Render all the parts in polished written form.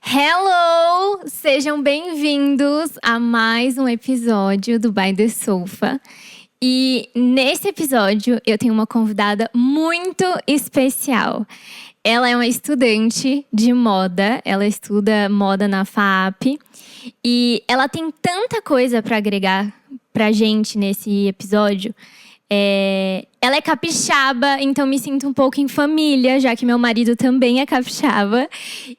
Hello! Sejam bem-vindos a mais um episódio do By The Sofa. E nesse episódio eu tenho uma convidada muito especial. Ela é uma estudante de moda, ela estuda moda na FAAP. E ela tem tanta coisa para agregar pra gente nesse episódio. Ela é capixaba, então me sinto um pouco em família, já que meu marido também é capixaba.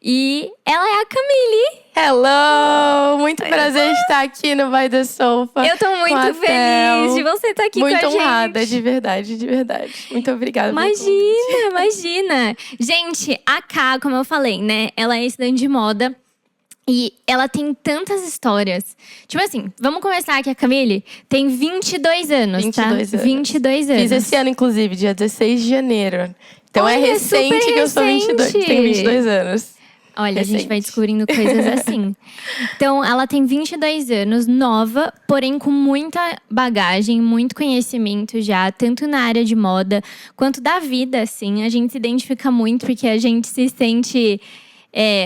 E ela é a Camille. Hello! Muito prazer estar aqui no By The Sofa. Eu tô muito feliz de você estar aqui com a gente. Muito honrada, de verdade. Muito obrigada. Imagina! Gente, a Ká, como eu falei, né? Ela é estudante de moda. E ela tem tantas histórias. Tipo assim, vamos começar aqui. A Camille tem 22 anos, 22 tá? anos. 22 anos. Fiz esse ano, inclusive, dia 16 de janeiro. Então Olha, é recente que eu sou 22, tenho 22 anos. Olha, a gente vai descobrindo coisas assim. Então, ela tem 22 anos, nova, porém com muita bagagem, muito conhecimento já, tanto na área de moda quanto da vida, assim. A gente se identifica muito porque a gente se sente…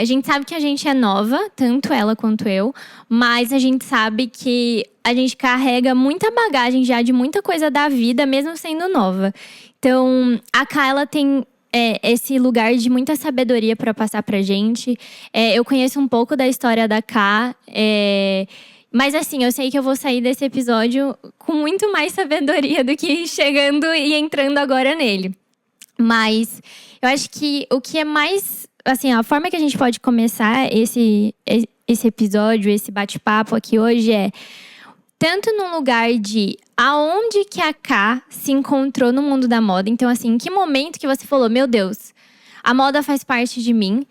a gente sabe que a gente é nova, tanto ela quanto eu, mas a gente sabe que a gente carrega muita bagagem já de muita coisa da vida, mesmo sendo nova. Então, a Ká, ela tem esse lugar de muita sabedoria para passar pra gente. Eu conheço um pouco da história da Ká, mas assim, eu sei que eu vou sair desse episódio com muito mais sabedoria do que chegando e entrando agora nele. Mas eu acho que o que é mais… Assim, a forma que a gente pode começar esse episódio, esse bate-papo aqui hoje é… Tanto num lugar de aonde que a Ká se encontrou no mundo da moda. Então, assim, em que momento que você falou, meu Deus, a moda faz parte de mim.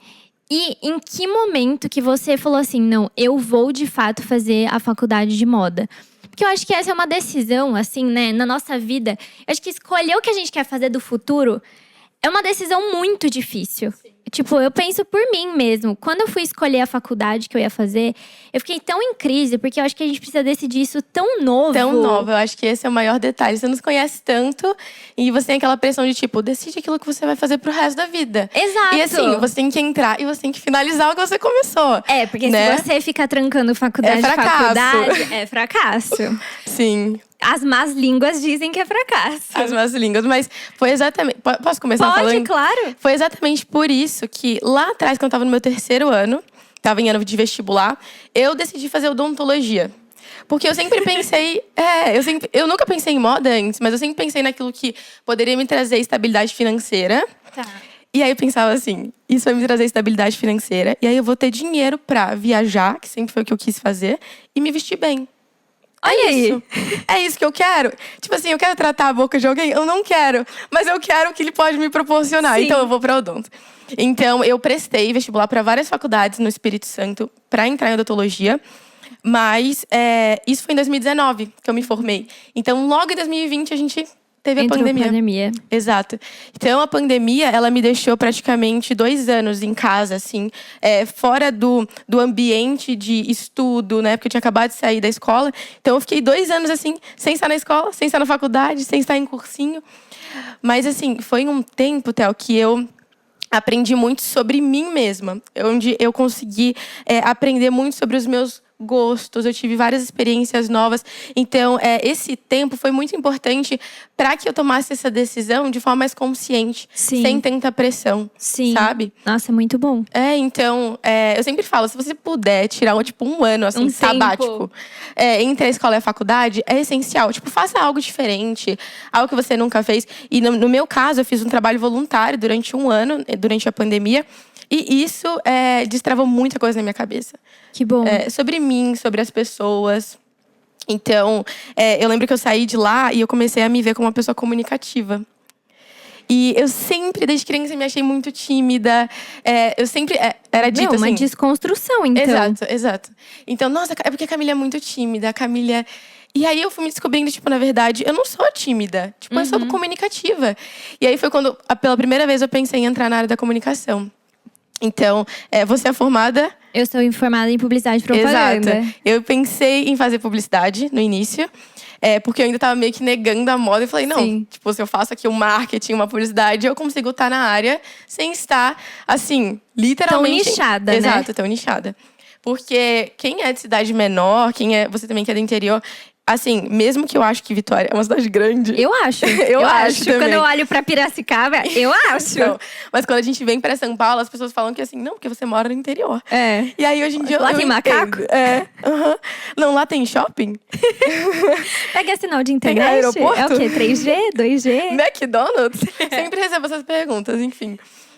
E em que momento que você falou assim, não, eu vou de fato fazer a faculdade de moda. Porque eu acho que essa é uma decisão, assim, né, na nossa vida. Eu acho que escolher o que a gente quer fazer do futuro é uma decisão muito difícil. Sim. Tipo, eu penso por mim mesmo. Quando eu fui escolher a faculdade que eu ia fazer, eu fiquei tão em crise, porque eu acho que a gente precisa decidir isso tão novo. Tão novo, eu acho que esse é o maior detalhe. Você nos conhece tanto e você tem aquela pressão de tipo, decide aquilo que você vai fazer pro resto da vida. Exato. E assim, você tem que entrar e você tem que finalizar o que você começou. Porque né? Se você ficar trancando faculdade, é fracasso. Sim. As más línguas dizem que é fracasso. As más línguas, mas foi exatamente… Posso começar falando? Pode, claro. Foi exatamente por isso que lá atrás, quando eu tava no meu 3º ano, tava em ano de vestibular, eu decidi fazer odontologia. Porque eu sempre pensei… eu nunca pensei em moda antes, mas eu sempre pensei naquilo que poderia me trazer estabilidade financeira. Tá. E aí eu pensava assim, isso vai me trazer estabilidade financeira. E aí eu vou ter dinheiro pra viajar, que sempre foi o que eu quis fazer, e me vestir bem. Olha aí. É isso que eu quero. Tipo assim, eu quero tratar a boca de alguém? Eu não quero. Mas eu quero o que ele pode me proporcionar. Sim. Então eu vou pra odonto. Então eu prestei vestibular para várias faculdades no Espírito Santo para entrar em odontologia. Mas isso foi em 2019 que eu me formei. Então logo em 2020 a gente… teve a pandemia. Exato. Então, a pandemia, ela me deixou praticamente 2 anos em casa, assim, fora do ambiente de estudo, né? Porque eu tinha acabado de sair da escola. Então, eu fiquei 2 anos, assim, sem estar na escola, sem estar na faculdade, sem estar em cursinho. Mas, assim, foi um tempo, Theo, que eu aprendi muito sobre mim mesma. Onde eu consegui aprender muito sobre os meus gostos, eu tive várias experiências novas. Então, esse tempo foi muito importante para que eu tomasse essa decisão de forma mais consciente, Sim. sem tanta pressão, Sim. sabe? Nossa, é muito bom. Então, eu sempre falo, se você puder tirar um ano, assim, sabático, entre a escola e a faculdade, é essencial. Tipo, faça algo diferente, algo que você nunca fez. E no meu caso, eu fiz um trabalho voluntário durante 1 ano, durante a pandemia. E isso destravou muita coisa na minha cabeça. Que bom. Sobre mim, sobre as pessoas. Então, eu lembro que eu saí de lá e eu comecei a me ver como uma pessoa comunicativa. E eu sempre, desde criança, me achei muito tímida. Eu sempre… era dito assim… uma desconstrução, então. Exato. Então, nossa, é porque a Camila é muito tímida. A Camila… E aí eu fui me descobrindo, tipo, na verdade, eu não sou tímida. Tipo, eu sou comunicativa. E aí foi quando, pela primeira vez, eu pensei em entrar na área da comunicação. Então, você é formada Eu sou formada em publicidade e propaganda. Exato. Eu pensei em fazer publicidade no início. Porque eu ainda tava meio que negando a moda. E falei, não, Sim. tipo, se eu faço aqui um marketing, uma publicidade, eu consigo estar na área sem estar, assim, literalmente… Tão nichada, né? Exato, tão nichada. Porque quem é de cidade menor, você também que é do interior… Assim, mesmo que eu acho que Vitória é uma cidade grande… Eu acho. Eu acho também. Quando eu olho pra Piracicaba, eu acho. Não, mas quando a gente vem pra São Paulo, as pessoas falam que assim, não, porque você mora no interior. E aí, hoje em dia, lá eu tem entendo. macaco? Uhum. Não, lá tem shopping? Pega sinal de internet? Tem aeroporto? É o quê? 3G? 2G? McDonald's? Sempre recebo essas perguntas, enfim.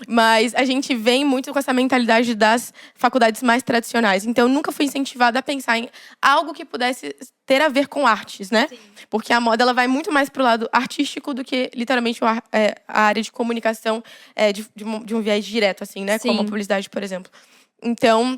Mas a gente vem muito com essa mentalidade das faculdades mais tradicionais. Então, eu nunca fui incentivada a pensar em algo que pudesse ter a ver com artes, né? Sim. Porque a moda ela vai muito mais pro lado artístico do que, literalmente, a área de comunicação de um viés direto, assim, né? Sim. Como a publicidade, por exemplo. Então…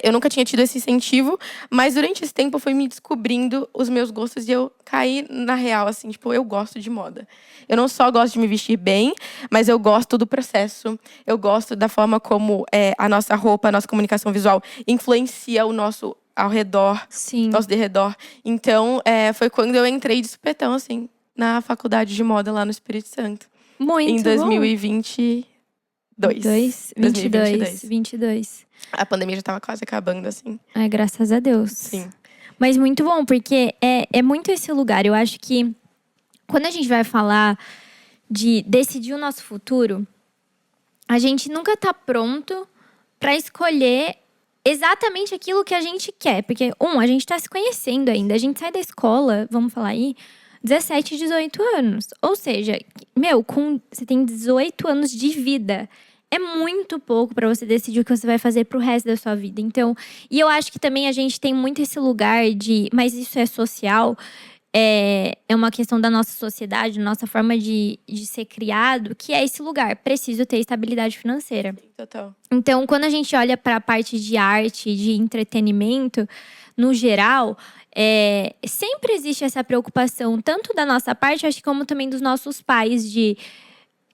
eu nunca tinha tido esse incentivo, mas durante esse tempo eu fui me descobrindo os meus gostos e eu caí na real, assim, tipo, eu gosto de moda. Eu não só gosto de me vestir bem, mas eu gosto do processo. Eu gosto da forma como a nossa roupa, a nossa comunicação visual influencia o nosso ao redor, Sim. nosso derredor. Então, foi quando eu entrei de supetão, assim, na faculdade de moda lá no Espírito Santo. Muito em bom. 2022. 22. A pandemia já estava quase acabando, assim. Ai, graças a Deus. Sim. Mas muito bom, porque é muito esse lugar. Eu acho que quando a gente vai falar de decidir o nosso futuro, a gente nunca tá pronto para escolher exatamente aquilo que a gente quer. Porque, a gente tá se conhecendo ainda. A gente sai da escola, vamos falar aí, 17, 18 anos. Ou seja, você tem 18 anos de vida. É muito pouco para você decidir o que você vai fazer pro resto da sua vida. Então, e eu acho que também a gente tem muito esse lugar de… Mas isso é social, é uma questão da nossa sociedade, nossa forma de ser criado, que é esse lugar. Preciso ter estabilidade financeira. Total. Então, quando a gente olha para a parte de arte, de entretenimento, no geral… sempre existe essa preocupação, tanto da nossa parte, acho que como também dos nossos pais, de…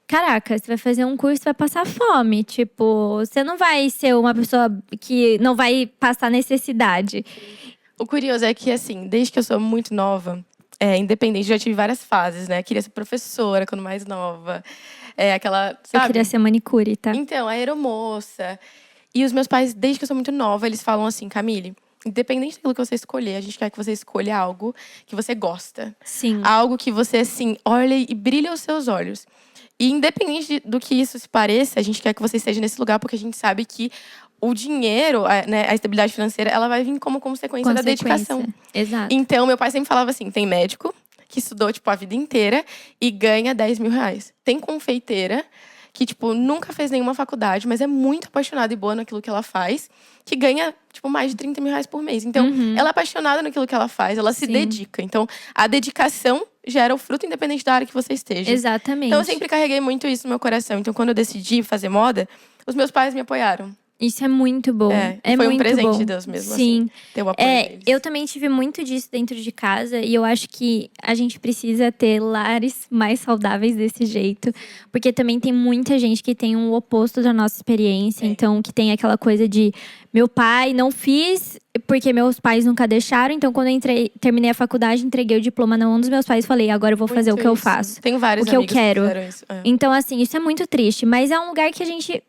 Caraca, você vai fazer um curso, vai passar fome. Tipo, você não vai ser uma pessoa que não vai passar necessidade. O curioso é que, assim, desde que eu sou muito nova, independente, já tive várias fases, né? Queria ser professora quando mais nova. Aquela, sabe? Eu queria ser manicure, tá? Então, aeromoça. E os meus pais, desde que eu sou muito nova, eles falam assim, Camille… Independente daquilo que você escolher, a gente quer que você escolha algo que você gosta. Sim. Algo que você, assim, olha e brilha os seus olhos. E independente do que isso se pareça, a gente quer que você esteja nesse lugar, porque a gente sabe que o dinheiro, a estabilidade financeira, ela vai vir como consequência da dedicação. Exato. Então, meu pai sempre falava assim, tem médico que estudou, tipo, a vida inteira e ganha 10 mil reais. Tem confeiteira que, tipo, nunca fez nenhuma faculdade, mas é muito apaixonada e boa naquilo que ela faz, que ganha, tipo, mais de 30 mil reais por mês. Então, ela é apaixonada naquilo que ela faz, ela se dedica. Então, a dedicação gera o fruto independente da área que você esteja. Exatamente. Então, eu sempre carreguei muito isso no meu coração. Então, quando eu decidi fazer moda, os meus pais me apoiaram. Isso é muito bom. Foi muito um presente bom. de Deus mesmo, Sim. assim, ter o apoio deles. Eu também tive muito disso dentro de casa. E eu acho que a gente precisa ter lares mais saudáveis desse jeito. Porque também tem muita gente que tem um oposto da nossa experiência. Então, que tem aquela coisa de… Meu pai, não fiz porque meus pais nunca deixaram. Então, quando eu terminei a faculdade, entreguei o diploma na mão dos meus pais. Falei, agora eu vou fazer o que eu faço. Tenho vários o que eu amigos quero. que fizeram isso. Então, assim, isso é muito triste. Mas é um lugar que a gente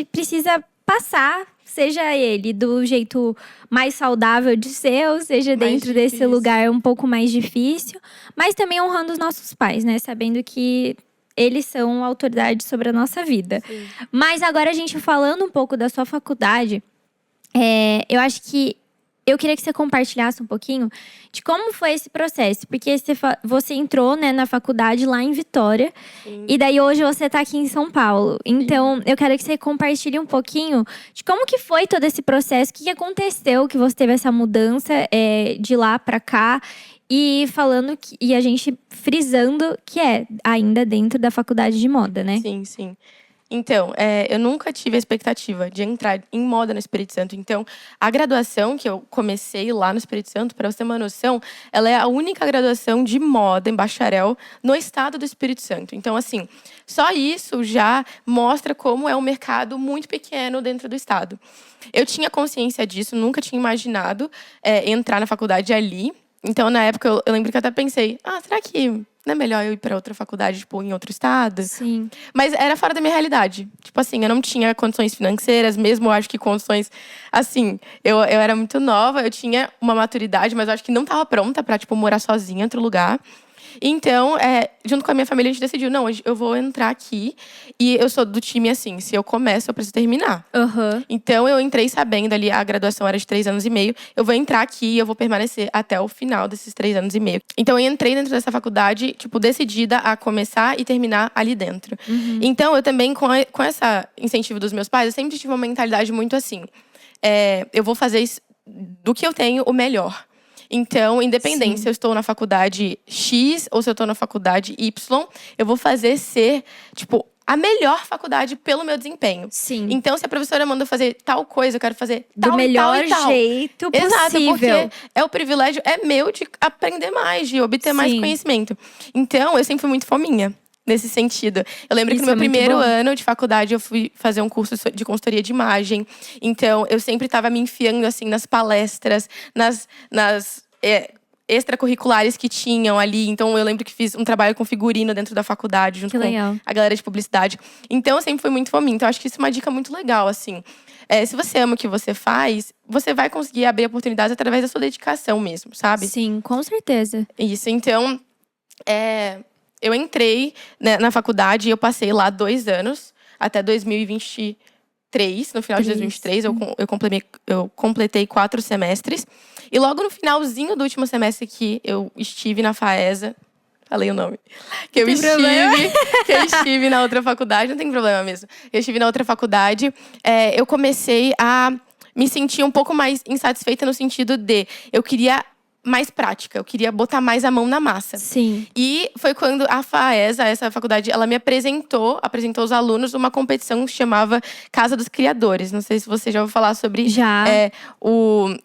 precisa passar, seja ele do jeito mais saudável de ser, ou seja, dentro desse lugar um pouco mais difícil, mas também honrando os nossos pais, né? Sabendo que eles são autoridade sobre a nossa vida. Sim. Mas agora a gente falando um pouco da sua faculdade, eu acho que eu queria que você compartilhasse um pouquinho de como foi esse processo. Porque você entrou, né, na faculdade lá em Vitória. Sim. E daí hoje você tá aqui em São Paulo. Então, eu quero que você compartilhe um pouquinho de como que foi todo esse processo. O que aconteceu que você teve essa mudança de lá pra cá. E falando e a gente frisando que é ainda dentro da faculdade de moda, né? Sim, sim. Então, eu nunca tive a expectativa de entrar em moda no Espírito Santo. Então, a graduação que eu comecei lá no Espírito Santo, para você ter uma noção, ela é a única graduação de moda em bacharel no estado do Espírito Santo. Então, assim, só isso já mostra como é um mercado muito pequeno dentro do estado. Eu tinha consciência disso, nunca tinha imaginado entrar na faculdade ali. Então, na época, eu lembro que eu até pensei, será que não é melhor eu ir para outra faculdade, tipo, em outro estado? Sim. Mas era fora da minha realidade. Tipo assim, eu não tinha condições financeiras, mesmo eu acho que condições… Assim, eu era muito nova, eu tinha uma maturidade, mas eu acho que não estava pronta para, tipo, morar sozinha em outro lugar. Então, junto com a minha família, a gente decidiu, não, eu vou entrar aqui. E eu sou do time assim, se eu começo, eu preciso terminar. Uhum. Então, eu entrei sabendo ali, a graduação era de 3 anos e meio. Eu vou entrar aqui e eu vou permanecer até o final desses 3 anos e meio. Então, eu entrei dentro dessa faculdade, tipo, decidida a começar e terminar ali dentro. Uhum. Então, eu também, com esse incentivo dos meus pais, eu sempre tive uma mentalidade muito assim. Eu vou fazer isso, do que eu tenho, o melhor. Então, independente se eu estou na faculdade X ou se eu estou na faculdade Y, eu vou fazer ser, tipo, a melhor faculdade pelo meu desempenho. Sim. Então, se a professora manda fazer tal coisa, eu quero fazer tal do melhor e tal. jeito possível. Exato, porque o privilégio é meu de aprender mais, de obter mais conhecimento. Então, eu sempre fui muito fominha nesse sentido. Eu lembro que no meu primeiro ano de faculdade, eu fui fazer um curso de consultoria de imagem. Então, eu sempre estava me enfiando, assim, nas palestras, nas extracurriculares que tinham ali. Então, eu lembro que fiz um trabalho com figurino dentro da faculdade, junto com a galera de publicidade. Então, eu sempre fui muito fominha. Então, acho que isso é uma dica muito legal, assim. Se você ama o que você faz, você vai conseguir abrir oportunidades através da sua dedicação mesmo, sabe? Sim, com certeza. Isso. Então, eu entrei, né, na faculdade e eu passei lá 2 anos, até 2023. No final de 2023, eu completei 4 semestres. E logo no finalzinho do último semestre que eu estive na FAESA… Falei o nome. Que eu estive na outra faculdade. Não tem problema mesmo. Eu estive na outra faculdade. Eu comecei a me sentir um pouco mais insatisfeita no sentido de… Eu queria mais prática, eu queria botar mais a mão na massa. Sim. E foi quando a FAESA, essa faculdade, ela me apresentou os alunos uma competição que se chamava Casa dos Criadores. Não sei se você já ouviu falar sobre… Já.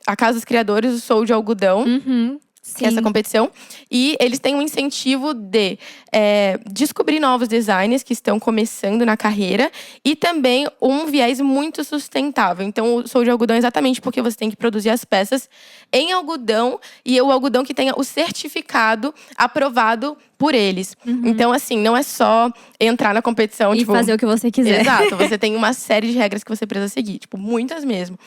A Casa dos Criadores, o Sou de Algodão. Uhum. Que é essa competição. E eles têm um incentivo de descobrir novos designers que estão começando na carreira. E também um viés muito sustentável. Então, o Sou de Algodão é exatamente porque você tem que produzir as peças em algodão. E o algodão que tenha o certificado aprovado por eles. Uhum. Então, assim, não é só entrar na competição… E fazer o que você quiser. Exato. Você tem uma série de regras que você precisa seguir. Tipo, muitas mesmo.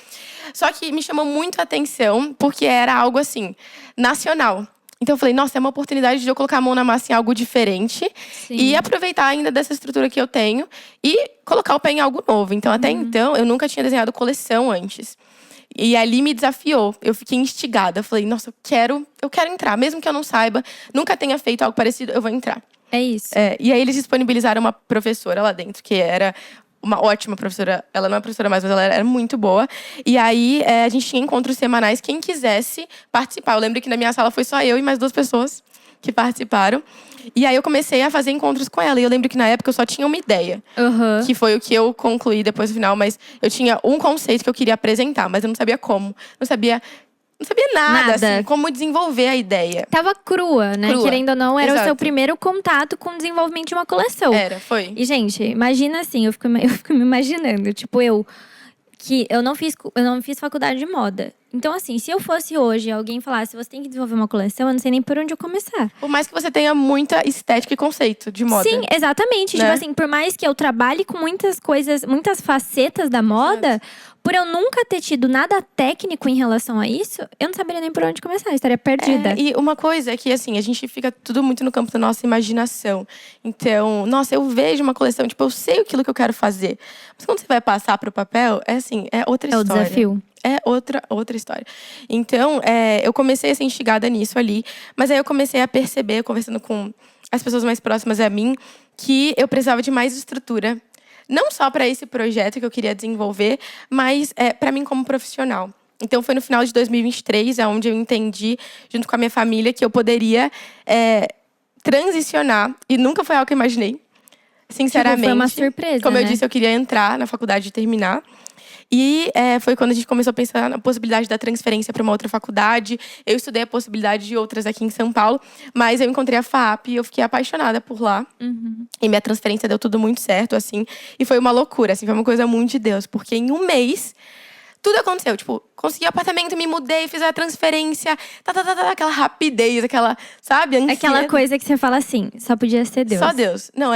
Só que me chamou muito a atenção, porque era algo, assim, nacional. Então eu falei, nossa, é uma oportunidade de eu colocar a mão na massa em algo diferente. Sim. E aproveitar ainda dessa estrutura que eu tenho e colocar o pé em algo novo. Então, até então, eu nunca tinha desenhado coleção antes. E ali me desafiou. Eu fiquei instigada. Eu falei, nossa, eu quero entrar. Mesmo que eu não saiba, nunca tenha feito algo parecido, eu vou entrar. É isso. E aí eles disponibilizaram uma professora lá dentro, que era uma ótima professora. Ela não é professora mais, mas ela era muito boa. E aí, a gente tinha encontros semanais. Quem quisesse participar. Eu lembro que na minha sala foi só eu e mais 2 pessoas que participaram. E aí, eu comecei a fazer encontros com ela. E eu lembro que na época eu só tinha uma ideia. Uhum. Que foi o que eu concluí depois no final. Mas eu tinha um conceito que eu queria apresentar. Mas eu não sabia como. Não sabia nada. Assim, como desenvolver a ideia. Tava crua, né? Crua. Querendo ou não, era Exato. o seu primeiro contato com o desenvolvimento de uma coleção. Foi. E, gente, imagina assim, eu fico me imaginando. Tipo, eu não fiz faculdade de moda. Então, assim, se eu fosse hoje, alguém falasse, você tem que desenvolver uma coleção, eu não sei nem por onde eu começar. Por mais que você tenha muita estética e conceito de moda. Sim, exatamente. Né? Tipo assim, por mais que eu trabalhe com muitas coisas, muitas facetas da moda, por eu nunca ter tido nada técnico em relação a isso, eu não saberia nem por onde começar, eu estaria perdida. E uma coisa é que, assim, a gente fica tudo muito no campo da nossa imaginação. Então, nossa, eu vejo uma coleção, tipo, eu sei aquilo que eu quero fazer. Mas quando você vai passar pro papel, é outra história. É o desafio. É outra história. Então, eu comecei a ser instigada nisso ali. Mas aí eu comecei a perceber, conversando com as pessoas mais próximas a mim, que eu precisava de mais estrutura. Não só para esse projeto que eu queria desenvolver, mas para mim como profissional. Então, foi no final de 2023, onde eu entendi, junto com a minha família, que eu poderia transicionar. E nunca foi algo que eu imaginei. sinceramente… Tipo, foi uma surpresa, Como eu né? disse, eu queria entrar na faculdade e terminar. E foi quando a gente começou a pensar na possibilidade da transferência para uma outra faculdade. Eu estudei a possibilidade de outras aqui em São Paulo. Mas eu encontrei a FAAP e eu fiquei apaixonada por lá. E minha transferência deu tudo muito certo, assim. E foi uma loucura, assim. Foi uma coisa muito de Deus. Porque em um mês… tudo aconteceu, tipo, consegui apartamento, me mudei, fiz a transferência, aquela rapidez, aquela, sabe, ansiedade. Aquela coisa que você fala assim, só podia ser Deus. Só Deus. Não,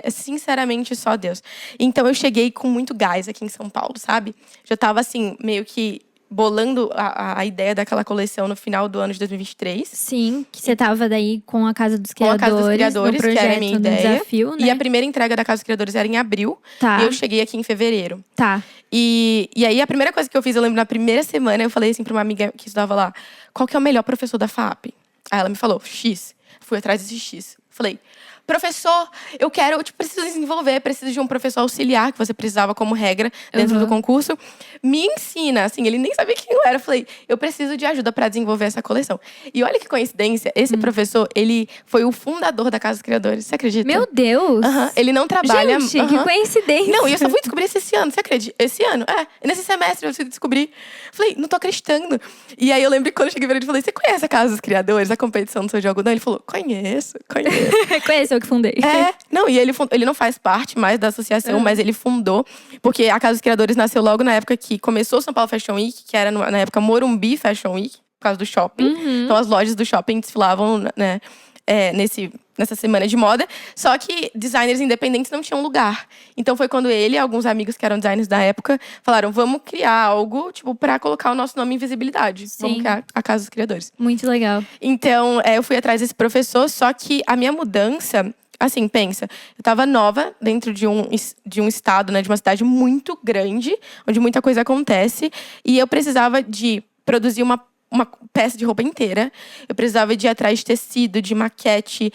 sinceramente só Deus. Então eu cheguei com muito gás aqui em São Paulo, sabe? Já tava assim, meio que bolando a ideia daquela coleção no final do ano de 2023. Sim, que você tava daí com a Casa dos Com a Criadores, Casa dos Criadores, no projeto, que era a minha no ideia. desafio, né? E a primeira entrega da Casa dos Criadores era em abril. Tá. E eu cheguei aqui em fevereiro. Tá. E aí, a primeira coisa que eu fiz, eu lembro, na primeira semana, eu falei assim pra uma amiga que estudava lá: qual que é o melhor professor da FAAP? Aí ela me falou, X. Fui atrás desse X. Falei, professor, eu preciso desenvolver, preciso de um professor auxiliar, que você precisava como regra dentro do concurso. Me ensina, assim, ele nem sabia quem eu era. Eu falei, eu preciso de ajuda para desenvolver essa coleção. E olha que coincidência, esse professor, ele foi o fundador da Casa dos Criadores, você acredita? Meu Deus! Ele não trabalha… Gente, que coincidência! Não, e eu só fui descobrir isso esse ano, você acredita? Esse ano, nesse semestre eu fui descobrir. Falei, não tô acreditando. E aí eu lembro que quando eu cheguei pra ele, eu falei, você conhece a Casa dos Criadores, a competição do seu jogo? Não, ele falou, conheço. Conhece eu que fundei. Não, e ele não faz parte mais da associação, mas ele fundou, porque a Casa dos Criadores nasceu logo na época que começou o São Paulo Fashion Week, que era na época Morumbi Fashion Week, por causa do shopping. Então as lojas do shopping desfilavam, né, nessa semana de moda. Só que designers independentes não tinham lugar. Então foi quando ele e alguns amigos que eram designers da época falaram, vamos criar algo, tipo, pra colocar o nosso nome em visibilidade. Sim. Vamos criar a Casa dos Criadores. Muito legal. Então, eu fui atrás desse professor, só que a minha mudança… Assim, pensa, eu tava nova dentro de um estado, né, de uma cidade muito grande, onde muita coisa acontece. E eu precisava de produzir uma peça de roupa inteira. Eu precisava de ir atrás de tecido, de maquete,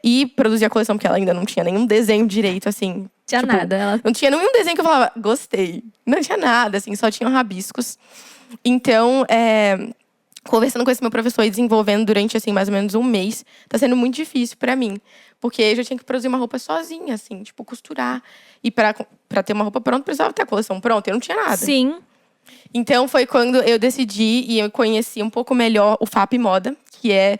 e produzir a coleção, porque ela ainda não tinha nenhum desenho direito, assim. Tinha nada. Não tinha nenhum desenho que eu falava, gostei. Não tinha nada, assim, só tinham rabiscos. Então, conversando com esse meu professor e desenvolvendo durante, assim, mais ou menos um mês, tá sendo muito difícil pra mim. Porque eu já tinha que produzir uma roupa sozinha, assim, tipo, costurar. E pra ter uma roupa pronta, precisava ter a coleção pronta. Eu não tinha nada. Sim. Então, foi quando eu decidi e eu conheci um pouco melhor o FAAP Moda, que é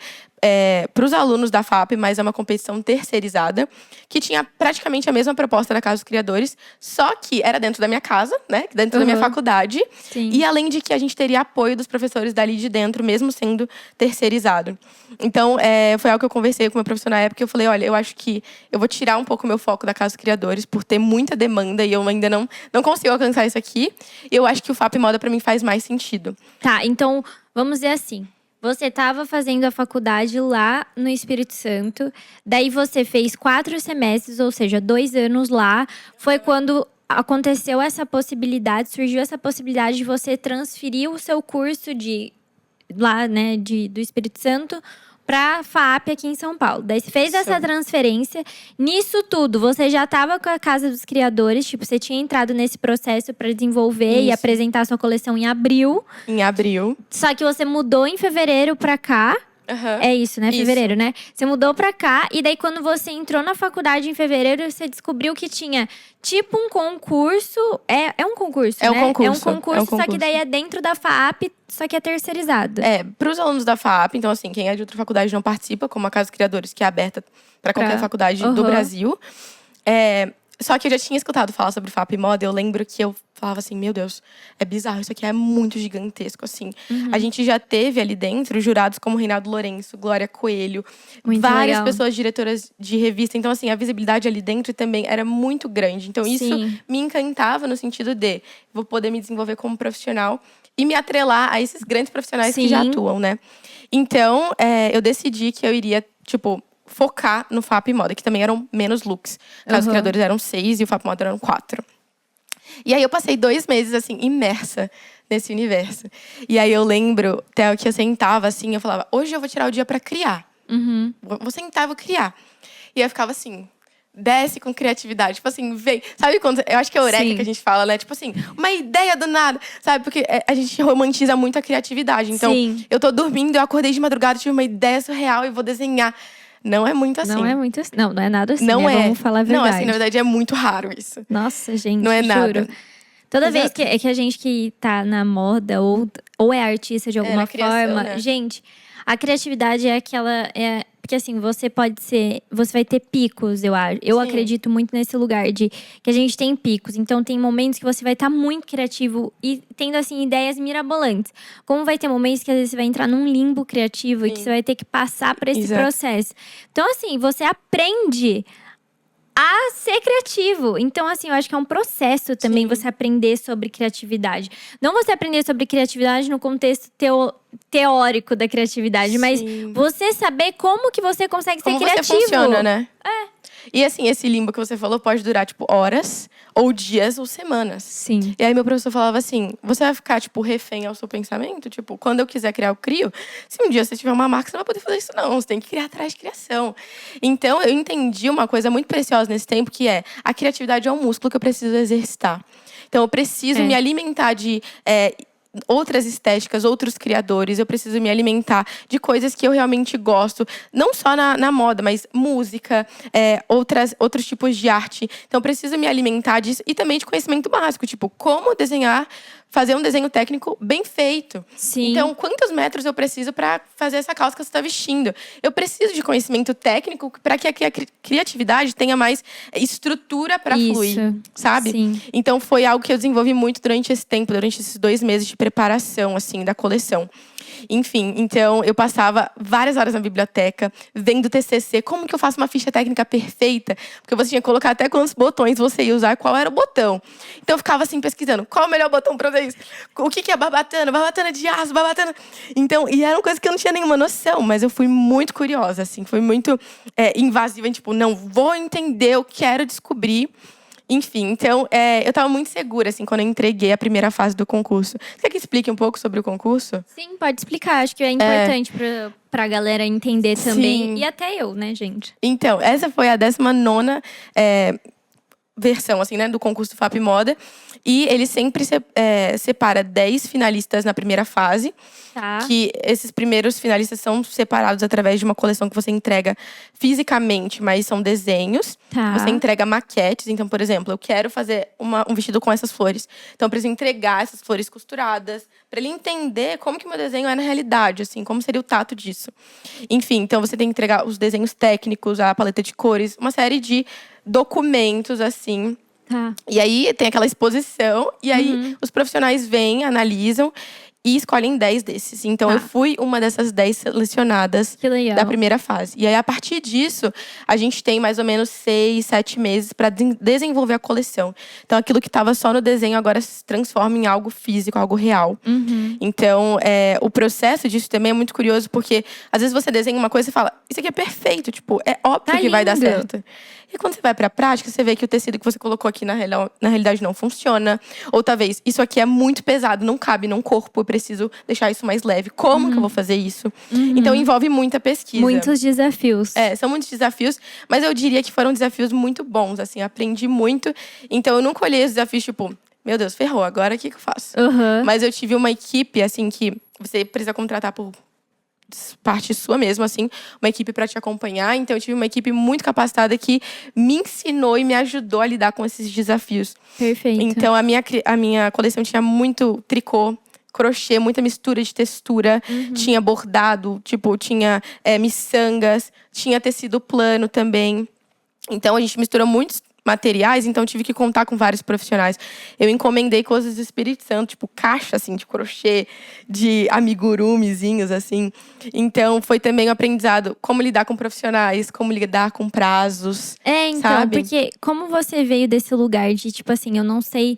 para os alunos da FAAP, mas é uma competição terceirizada, que tinha praticamente a mesma proposta da Casa dos Criadores, só que era dentro da minha casa, né? Dentro da minha faculdade. Sim. E além de que a gente teria apoio dos professores dali de dentro, mesmo sendo terceirizado. Então, foi algo que eu conversei com o meu professor na época. Eu falei, olha, eu acho que eu vou tirar um pouco o meu foco da Casa dos Criadores, por ter muita demanda e eu ainda não consigo alcançar isso aqui. E eu acho que o FAAP Moda, para mim, faz mais sentido. Tá, então, vamos dizer assim. Você estava fazendo a faculdade lá no Espírito Santo. Daí você fez 4 semestres, ou seja, 2 anos lá. Foi quando aconteceu essa possibilidade, surgiu essa possibilidade de você transferir o seu curso lá, né, do Espírito Santo para a FAAP aqui em São Paulo. Daí você fez essa transferência. Nisso tudo, você já estava com a Casa dos Criadores, tipo, você tinha entrado nesse processo para desenvolver e apresentar a sua coleção em abril. Em abril. Só que você mudou em fevereiro para cá. É isso, né? Fevereiro, né? Você mudou pra cá. E daí, quando você entrou na faculdade em fevereiro, você descobriu que tinha tipo um concurso. É um concurso, né? É um concurso. Só que daí é dentro da FAAP, só que é terceirizado. Para os alunos da FAAP, então assim, quem é de outra faculdade não participa, como a Casa dos Criadores, que é aberta para qualquer faculdade do Brasil. Só que eu já tinha escutado falar sobre FAAP Moda. Eu lembro que eu falava assim, meu Deus, é bizarro, isso aqui é muito gigantesco, assim. A gente já teve ali dentro jurados como Reinaldo Lourenço, Glória Coelho, muito várias legal. pessoas diretoras de revista. Então, assim, a visibilidade ali dentro também era muito grande. Então, isso me encantava no sentido de vou poder me desenvolver como profissional e me atrelar a esses grandes profissionais que já atuam, né? Então, eu decidi que eu iria, tipo, focar no FAAP Moda, que também eram menos looks. Casa dos Criadores eram 6 e o FAAP Moda eram 4. E aí eu passei 2 meses, assim, imersa nesse universo. E aí eu lembro, Theo, que eu sentava assim, eu falava, hoje eu vou tirar o dia pra criar. Vou sentar e vou criar. E eu ficava assim, desce com criatividade. Tipo assim, vem. Sabe quando… Eu acho que é eureka que a gente fala, né? Tipo assim, uma ideia do nada. Sabe? Porque a gente romantiza muito a criatividade. Então, eu tô dormindo, eu acordei de madrugada, tive uma ideia surreal e vou desenhar. Não é muito assim. Não é muito assim. Não é nada assim, Não né? é. Vamos falar a verdade. Não, assim, na verdade é muito raro isso. Nossa, gente, Não é juro. nada. Toda Exato. vez que a gente que tá na moda ou é artista de alguma na criação, forma, né? gente, a criatividade é aquela. Porque assim, você vai ter picos, eu acho. Eu Sim. acredito muito nesse lugar de que a gente tem picos. Então tem momentos que você vai estar muito criativo e tendo assim ideias mirabolantes. Como vai ter momentos que às vezes você vai entrar num limbo criativo e que você vai ter que passar por esse Exato. processo. Então assim, você aprende a ser criativo. Então, assim, eu acho que é um processo também Sim. você aprender sobre criatividade. Não você aprender sobre criatividade no contexto teórico da criatividade, mas Sim. você saber como que você consegue Como ser criativo. você funciona, né? E assim, esse limbo que você falou pode durar, tipo, horas, ou dias, ou semanas. Sim. E aí meu professor falava assim, você vai ficar, tipo, refém ao seu pensamento? Tipo, quando eu quiser criar, eu crio. Se um dia você tiver uma marca, você não vai poder fazer isso não. Você tem que criar atrás de criação. Então, eu entendi uma coisa muito preciosa nesse tempo, que é a criatividade é um músculo que eu preciso exercitar. Então, eu preciso me alimentar de outras estéticas, outros criadores. Eu preciso me alimentar de coisas que eu realmente gosto. Não só na moda, mas música, outros tipos de arte. Então, eu preciso me alimentar disso. E também de conhecimento básico. Tipo, como desenhar, fazer um desenho técnico bem feito. Sim. Então, quantos metros eu preciso para fazer essa calça que você está vestindo? Eu preciso de conhecimento técnico para que a criatividade tenha mais estrutura para fluir, sabe? Sim. Então, foi algo que eu desenvolvi muito durante esse tempo, durante esses 2 meses de preparação, assim, da coleção. Enfim, então eu passava várias horas na biblioteca, vendo TCC, como que eu faço uma ficha técnica perfeita, porque você tinha que colocar até quantos botões você ia usar, qual era o botão. Então eu ficava assim pesquisando, qual é o melhor botão para fazer isso? O que é barbatana de aço, barbatana. Então, e era uma coisa que eu não tinha nenhuma noção, mas eu fui muito curiosa, assim, foi muito invasiva, tipo, não, vou entender, eu quero descobrir. Enfim, então, eu estava muito segura, assim, quando eu entreguei a primeira fase do concurso. Você quer que explique um pouco sobre o concurso? Sim, pode explicar. Acho que é importante pra galera entender também. Sim. E até eu, né, gente? Então, essa foi a 19ª versão, assim, né, do concurso do FAP Moda. E ele sempre separa 10 finalistas na primeira fase. Tá. Que esses primeiros finalistas são separados através de uma coleção que você entrega fisicamente, mas são desenhos. Tá. Você entrega maquetes. Então, por exemplo, eu quero fazer um vestido com essas flores. Então, eu preciso entregar essas flores costuradas para ele entender como que o meu desenho é na realidade, assim, como seria o tato disso. Enfim, então você tem que entregar os desenhos técnicos, a paleta de cores, uma série de documentos, assim. Tá. E aí tem aquela exposição, e aí os profissionais vêm, analisam e escolhem 10 desses. Então, eu fui uma dessas 10 selecionadas da primeira fase. E aí, a partir disso, a gente tem mais ou menos 6, 7 meses para desenvolver a coleção. Então, aquilo que estava só no desenho agora se transforma em algo físico, algo real. Então, o processo disso também é muito curioso, porque às vezes você desenha uma coisa e fala, isso aqui é perfeito, tipo, é óbvio que vai dar certo. E quando você vai pra prática, você vê que o tecido que você colocou aqui na realidade não funciona. Ou talvez, isso aqui é muito pesado, não cabe num corpo, eu preciso deixar isso mais leve. Como que eu vou fazer isso? Então, envolve muita pesquisa. Muitos desafios. São muitos desafios, mas eu diria que foram desafios muito bons, assim, aprendi muito. Então, eu nunca olhei os desafios, tipo, meu Deus, ferrou, agora o que eu faço? Mas eu tive uma equipe, assim, que você precisa contratar por parte sua mesmo, assim, uma equipe para te acompanhar. Então, eu tive uma equipe muito capacitada que me ensinou e me ajudou a lidar com esses desafios. Perfeito. Então, a minha coleção tinha muito tricô, crochê, muita mistura de textura. Tinha bordado, tipo, tinha miçangas, tinha tecido plano também. Então, a gente misturou muitos materiais, então tive que contar com vários profissionais. Eu encomendei coisas do Espírito Santo, tipo caixa, assim, de crochê, de amigurumizinhos, assim. Então, foi também um aprendizado como lidar com profissionais, como lidar com prazos, então, sabe? porque como você veio desse lugar de, tipo assim, eu não sei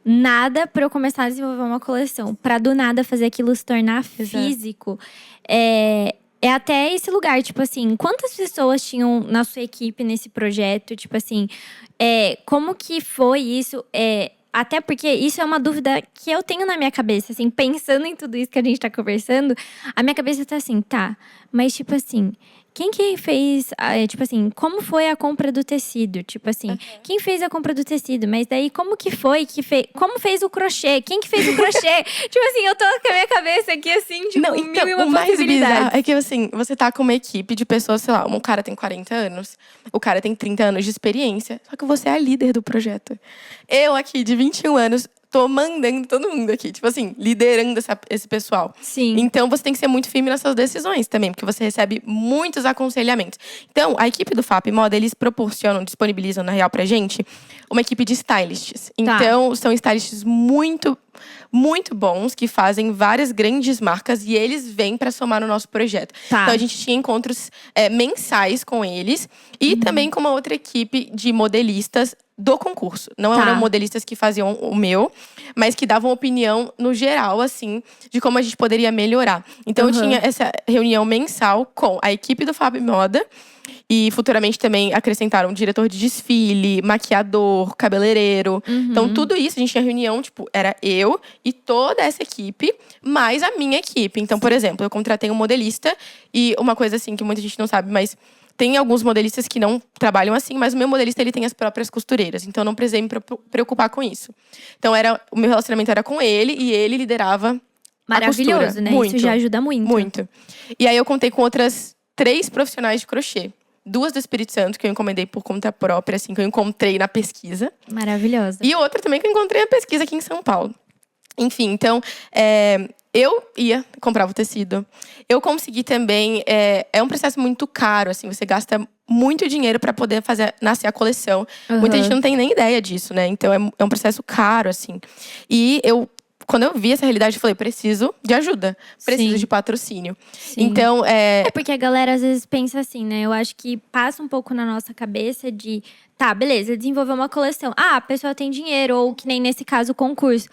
nada pra eu começar a desenvolver uma coleção, pra do nada fazer aquilo se tornar físico, é até esse lugar, tipo assim, quantas pessoas tinham na sua equipe nesse projeto? Tipo assim, como que foi isso? Até porque isso é uma dúvida que eu tenho na minha cabeça, assim, pensando em tudo isso que a gente tá conversando, a minha cabeça tá assim, tá, mas tipo assim, quem que fez, tipo assim, como foi a compra do tecido? Tipo assim, quem fez a compra do tecido? Mas daí, como que foi que fez, como fez o crochê? Quem que fez o crochê? Tipo assim, eu tô com a minha cabeça aqui assim, tipo, Não, então, mil e uma o mais bizarro possibilidades. é que, assim, você tá com uma equipe de pessoas, sei lá, um cara tem 40 anos, o cara tem 30 anos de experiência, só que você é a líder do projeto. Eu aqui, de 21 anos, tô mandando todo mundo aqui, tipo assim, liderando esse pessoal. Sim. Então, você tem que ser muito firme nas suas decisões também, porque você recebe muitos aconselhamentos. Então, a equipe do FAP Moda, eles proporcionam, disponibilizam, na real, pra gente, uma equipe de stylists. Então, são stylists muito bons, que fazem várias grandes marcas e eles vêm para somar no nosso projeto. Então a gente tinha encontros mensais com eles e também com uma outra equipe de modelistas do concurso. Não eram modelistas que faziam o meu, mas que davam opinião no geral, assim, de como a gente poderia melhorar. Então eu tinha essa reunião mensal com a equipe do Fab Moda. E futuramente também acrescentaram diretor de desfile, maquiador, cabeleireiro. Então, tudo isso, a gente tinha reunião, tipo, era eu e toda essa equipe, mais a minha equipe. Então, por exemplo, eu contratei um modelista e uma coisa assim que muita gente não sabe, mas tem alguns modelistas que não trabalham assim, mas o meu modelista, ele tem as próprias costureiras. Então, eu não precisei me preocupar com isso. Então, o meu relacionamento era com ele e ele liderava maravilhoso, a costura. né? Muito, isso já ajuda muito. Muito. E aí, eu contei com outras 3 profissionais de crochê. 2 do Espírito Santo, que eu encomendei por conta própria, assim, que eu encontrei na pesquisa. Maravilhosa. E outra também que eu encontrei na pesquisa aqui em São Paulo. Enfim, então, eu comprava o tecido. Eu consegui também. É um processo muito caro, assim, você gasta muito dinheiro para poder nascer a coleção. Muita gente não tem nem ideia disso, né? Então, é um processo caro, assim. E quando eu vi essa realidade, eu falei, preciso de ajuda. Preciso de patrocínio. Sim. Então, É porque a galera às vezes pensa assim, né? Eu acho que passa um pouco na nossa cabeça de… Tá, beleza, desenvolver uma coleção. A pessoa tem dinheiro, ou que nem nesse caso, o concurso.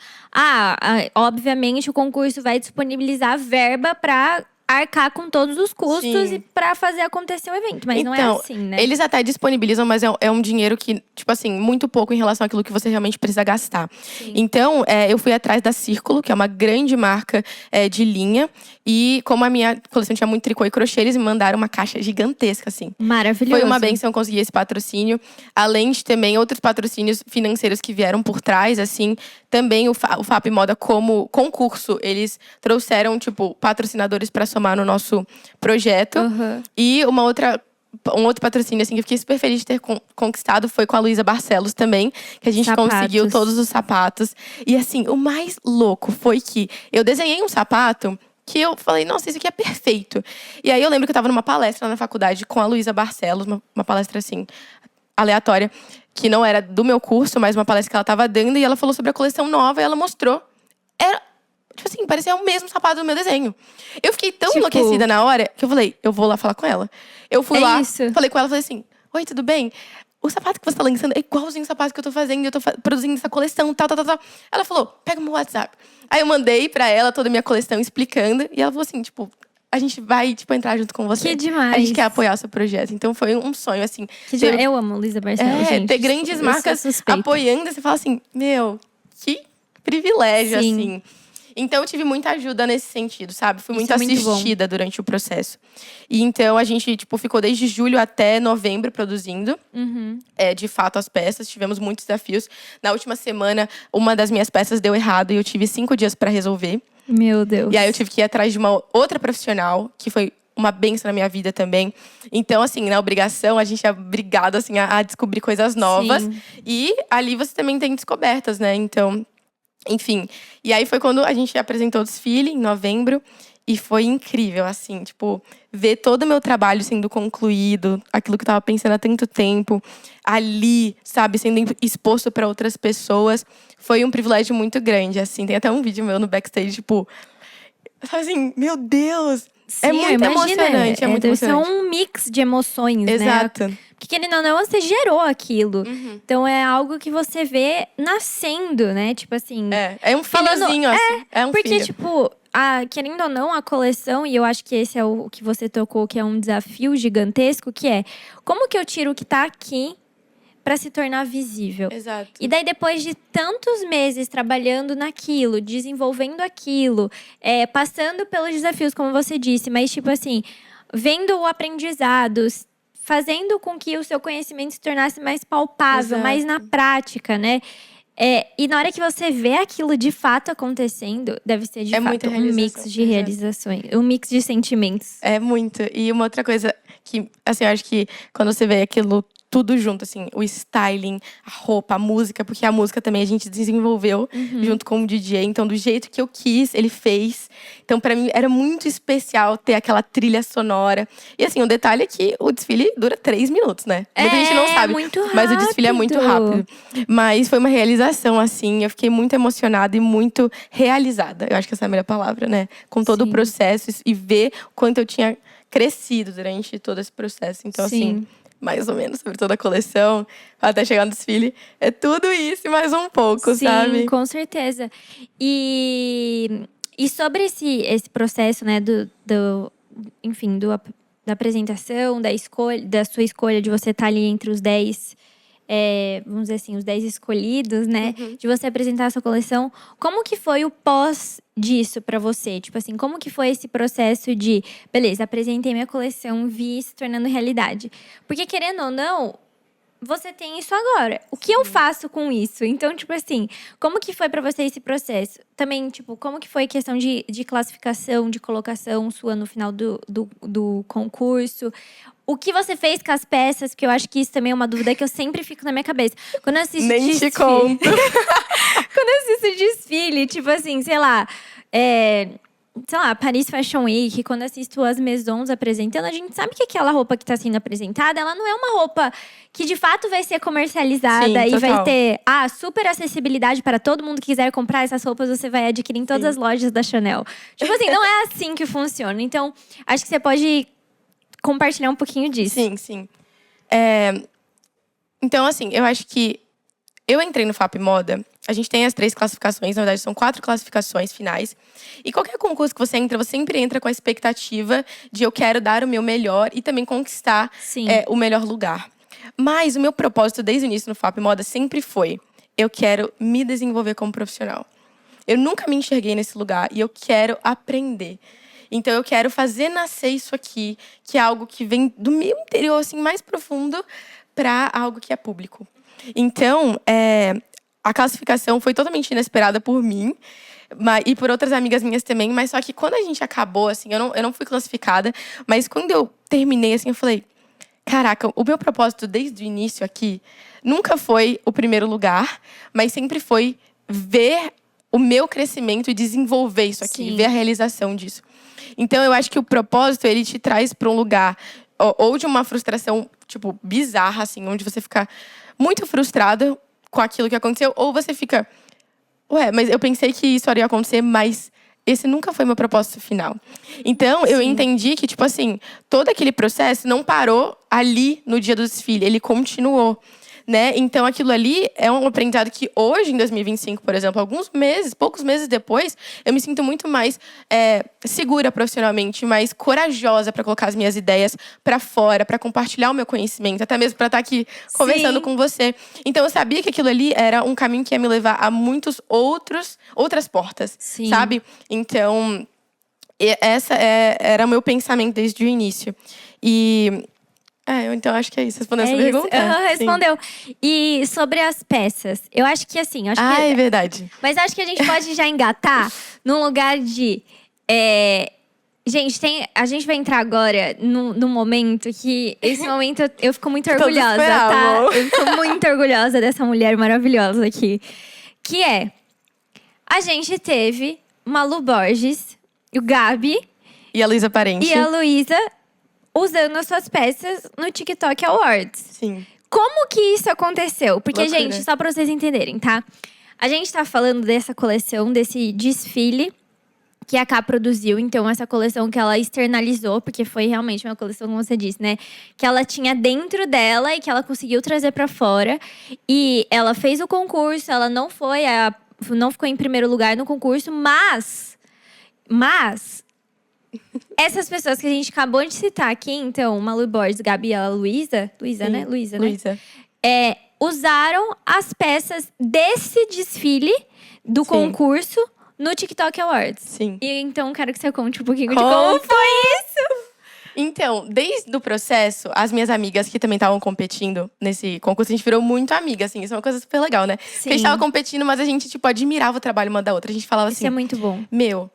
Obviamente o concurso vai disponibilizar verba pra arcar com todos os custos e pra fazer acontecer o evento. Mas não é assim, né? Eles até disponibilizam, mas é um dinheiro que, tipo assim, muito pouco em relação àquilo que você realmente precisa gastar. Então, eu fui atrás da Círculo, que é uma grande marca de linha. E como a minha coleção tinha muito tricô e crochê, eles me mandaram uma caixa gigantesca, assim. Maravilhoso. Foi uma bênção conseguir esse patrocínio. Além de também outros patrocínios financeiros que vieram por trás, assim. Também o FAP Moda, como concurso, eles trouxeram, tipo, patrocinadores para somar no nosso projeto. E um outro patrocínio, assim, que eu fiquei super feliz de ter conquistado foi com a Luísa Barcelos também. Que a gente conseguiu todos os sapatos. E, assim, o mais louco foi que eu desenhei um sapato que eu falei, nossa, isso aqui é perfeito. E aí eu lembro que eu tava numa palestra lá na faculdade com a Luísa Barcelos, uma palestra, assim, aleatória, que não era do meu curso, mas uma palestra que ela tava dando, e ela falou sobre a coleção nova e ela mostrou. Era, tipo assim, parecia o mesmo sapato do meu desenho. Eu fiquei tão enlouquecida na hora que eu falei, eu vou lá falar com ela. Eu fui lá, falei com ela, falei assim, oi, tudo bem? O sapato que você tá lançando é igualzinho o sapato que eu tô fazendo, eu tô produzindo essa coleção, tal. Ela falou, pega o meu WhatsApp. Aí eu mandei pra ela toda a minha coleção explicando, e ela falou assim, tipo, a gente vai, tipo, entrar junto com você. Que demais. A gente quer apoiar o seu projeto. Então foi um sonho, assim. Eu amo Luísa Barcelos, gente. Ter grandes marcas apoiando, você fala assim, meu, que privilégio, assim. Então, eu tive muita ajuda nesse sentido, sabe? Fui muito assistida durante o processo. E então, a gente, tipo, ficou desde julho até novembro produzindo. De fato, as peças. Tivemos muitos desafios. Na última semana, uma das minhas peças deu errado e eu tive 5 dias pra resolver. Meu Deus. E aí, eu tive que ir atrás de uma outra profissional, que foi uma bênção na minha vida também. Então, assim, na obrigação, a gente é obrigado, assim, a descobrir coisas novas. E ali você também tem descobertas, né? Então… Enfim, e aí foi quando a gente apresentou o desfile, em novembro. E foi incrível, assim, tipo, ver todo o meu trabalho sendo concluído. Aquilo que eu tava pensando há tanto tempo. Ali, sabe, sendo exposto para outras pessoas. Foi um privilégio muito grande, assim. Tem até um vídeo meu no backstage, tipo… Assim, meu Deus… Sim, é muito emocionante, é muito emocionante. São um mix de emoções, Exato. né? Porque querendo ou não, você gerou aquilo. Então é algo que você vê nascendo, né? Tipo assim… É um filhozinho, assim. É um porque, filho. tipo… querendo ou não, a coleção… E eu acho que esse é o que você tocou, que é um desafio gigantesco. Que é, como que eu tiro o que tá aqui pra se tornar visível? Exato. E daí, depois de tantos meses trabalhando naquilo, desenvolvendo aquilo, passando pelos desafios, como você disse, mas tipo assim… vendo o aprendizado, fazendo com que o seu conhecimento se tornasse mais palpável, Exato. mais na prática, né? E na hora que você vê aquilo de fato acontecendo, deve ser de fato muita um realização, mix de exato. realizações, um mix de sentimentos. É muito. E uma outra coisa que, assim, eu acho que quando você vê aquilo tudo junto, assim, o styling, a roupa, a música, porque a música também a gente desenvolveu junto com o DJ. Então, do jeito que eu quis, ele fez. Então, pra mim, era muito especial ter aquela trilha sonora. E, assim, o detalhe é que o desfile dura 3 minutos, né? Muita gente não sabe. Muito rápido. Mas o desfile é muito rápido. Mas foi uma realização, assim. Eu fiquei muito emocionada e muito realizada. Eu acho que essa é a melhor palavra, né? Com todo o processo e ver o quanto eu tinha crescido durante todo esse processo. Então, assim, mais ou menos sobre toda a coleção, até chegar no desfile, é tudo isso e mais um pouco, sabe? Sim, com certeza. E sobre esse processo, né, enfim, da apresentação, da sua escolha de você estar ali entre os 10, vamos dizer assim, os 10 escolhidos, né? De você apresentar a sua coleção. Como que foi o pós disso pra você? Tipo assim, como que foi esse processo de… Beleza, apresentei minha coleção, vi se tornando realidade. Porque, querendo ou não, você tem isso agora. O que eu faço com isso? Então, tipo assim, como que foi pra você esse processo? Também, tipo, como que foi a questão de classificação, de colocação sua no final do concurso? O que você fez com as peças? Que eu acho que isso também é uma dúvida que eu sempre fico na minha cabeça. Quando eu assisto Nem desfile, te conto. quando eu assisto desfile, tipo assim, sei lá, Paris Fashion Week, quando eu assisto as Maisons apresentando, a gente sabe que aquela roupa que está sendo apresentada, ela não é uma roupa que de fato vai ser comercializada. Sim, e vai total. ter super acessibilidade para todo mundo que quiser comprar essas roupas, você vai adquirir em todas as lojas da Chanel. Tipo assim, não é assim que funciona. Então, acho que você pode compartilhar um pouquinho disso. Sim. Então, assim, eu acho que eu entrei no FAP Moda, a gente tem as 3 classificações, na verdade são 4 classificações finais. E qualquer concurso que você entra, você sempre entra com a expectativa de eu quero dar o meu melhor e também conquistar o melhor lugar. Mas o meu propósito desde o início no FAP Moda sempre foi, eu quero me desenvolver como profissional. Eu nunca me enxerguei nesse lugar e eu quero aprender. Então, eu quero fazer nascer isso aqui, que é algo que vem do meu interior, assim, mais profundo, para algo que é público. Então, a classificação foi totalmente inesperada por mim e por outras amigas minhas também. Mas só que quando a gente acabou, assim, eu não fui classificada. Mas quando eu terminei, assim, eu falei… Caraca, o meu propósito desde o início aqui nunca foi o primeiro lugar, mas sempre foi ver o meu crescimento e desenvolver isso aqui, ver a realização disso. Então, eu acho que o propósito, ele te traz para um lugar ou de uma frustração, tipo, bizarra, assim, onde você fica muito frustrada com aquilo que aconteceu, ou você fica, mas eu pensei que isso iria acontecer, mas esse nunca foi meu propósito final. Então, eu entendi que, tipo assim, todo aquele processo não parou ali no dia do desfile, ele continuou. Né? Então, aquilo ali é um aprendizado que hoje, em 2025, por exemplo, poucos meses depois, eu me sinto muito mais segura profissionalmente, mais corajosa para colocar as minhas ideias para fora, para compartilhar o meu conhecimento, até mesmo para estar aqui conversando com você. Então, eu sabia que aquilo ali era um caminho que ia me levar a outras portas, sabe? Então, essa era o meu pensamento desde o início. Então acho que é isso. Respondeu essa pergunta? Respondeu. E sobre as peças, eu acho que assim… é verdade. Mas acho que a gente pode já engatar num lugar de… Gente, a gente vai entrar agora num momento que… Esse momento eu fico muito orgulhosa, tá? Eu fico muito orgulhosa dessa mulher maravilhosa aqui. Que a gente teve Malu Borges, o Gabi… E a Luísa Parente. E a Luísa… usando as suas peças no TikTok Awards. Sim. Como que isso aconteceu? Porque, Loucura. gente, só pra vocês entenderem, tá? A gente tá falando dessa coleção, desse desfile que a K produziu. Então, essa coleção que ela externalizou, porque foi realmente uma coleção, como você disse, né? Que ela tinha dentro dela e que ela conseguiu trazer pra fora. E ela fez o concurso, ela não ficou em primeiro lugar no concurso, mas essas pessoas que a gente acabou de citar aqui, então, Malu Borges, Gabi e a Luísa, né? Luísa, né? Usaram as peças desse desfile do concurso no TikTok Awards. Sim. E então, quero que você conte um pouquinho de como foi isso. Então, desde o processo, as minhas amigas que também estavam competindo nesse concurso, a gente virou muito amiga, assim. Isso é uma coisa super legal, né? Porque a gente tava competindo, mas a gente, tipo, admirava o trabalho uma da outra. A gente falava assim… Isso é muito bom. Meu,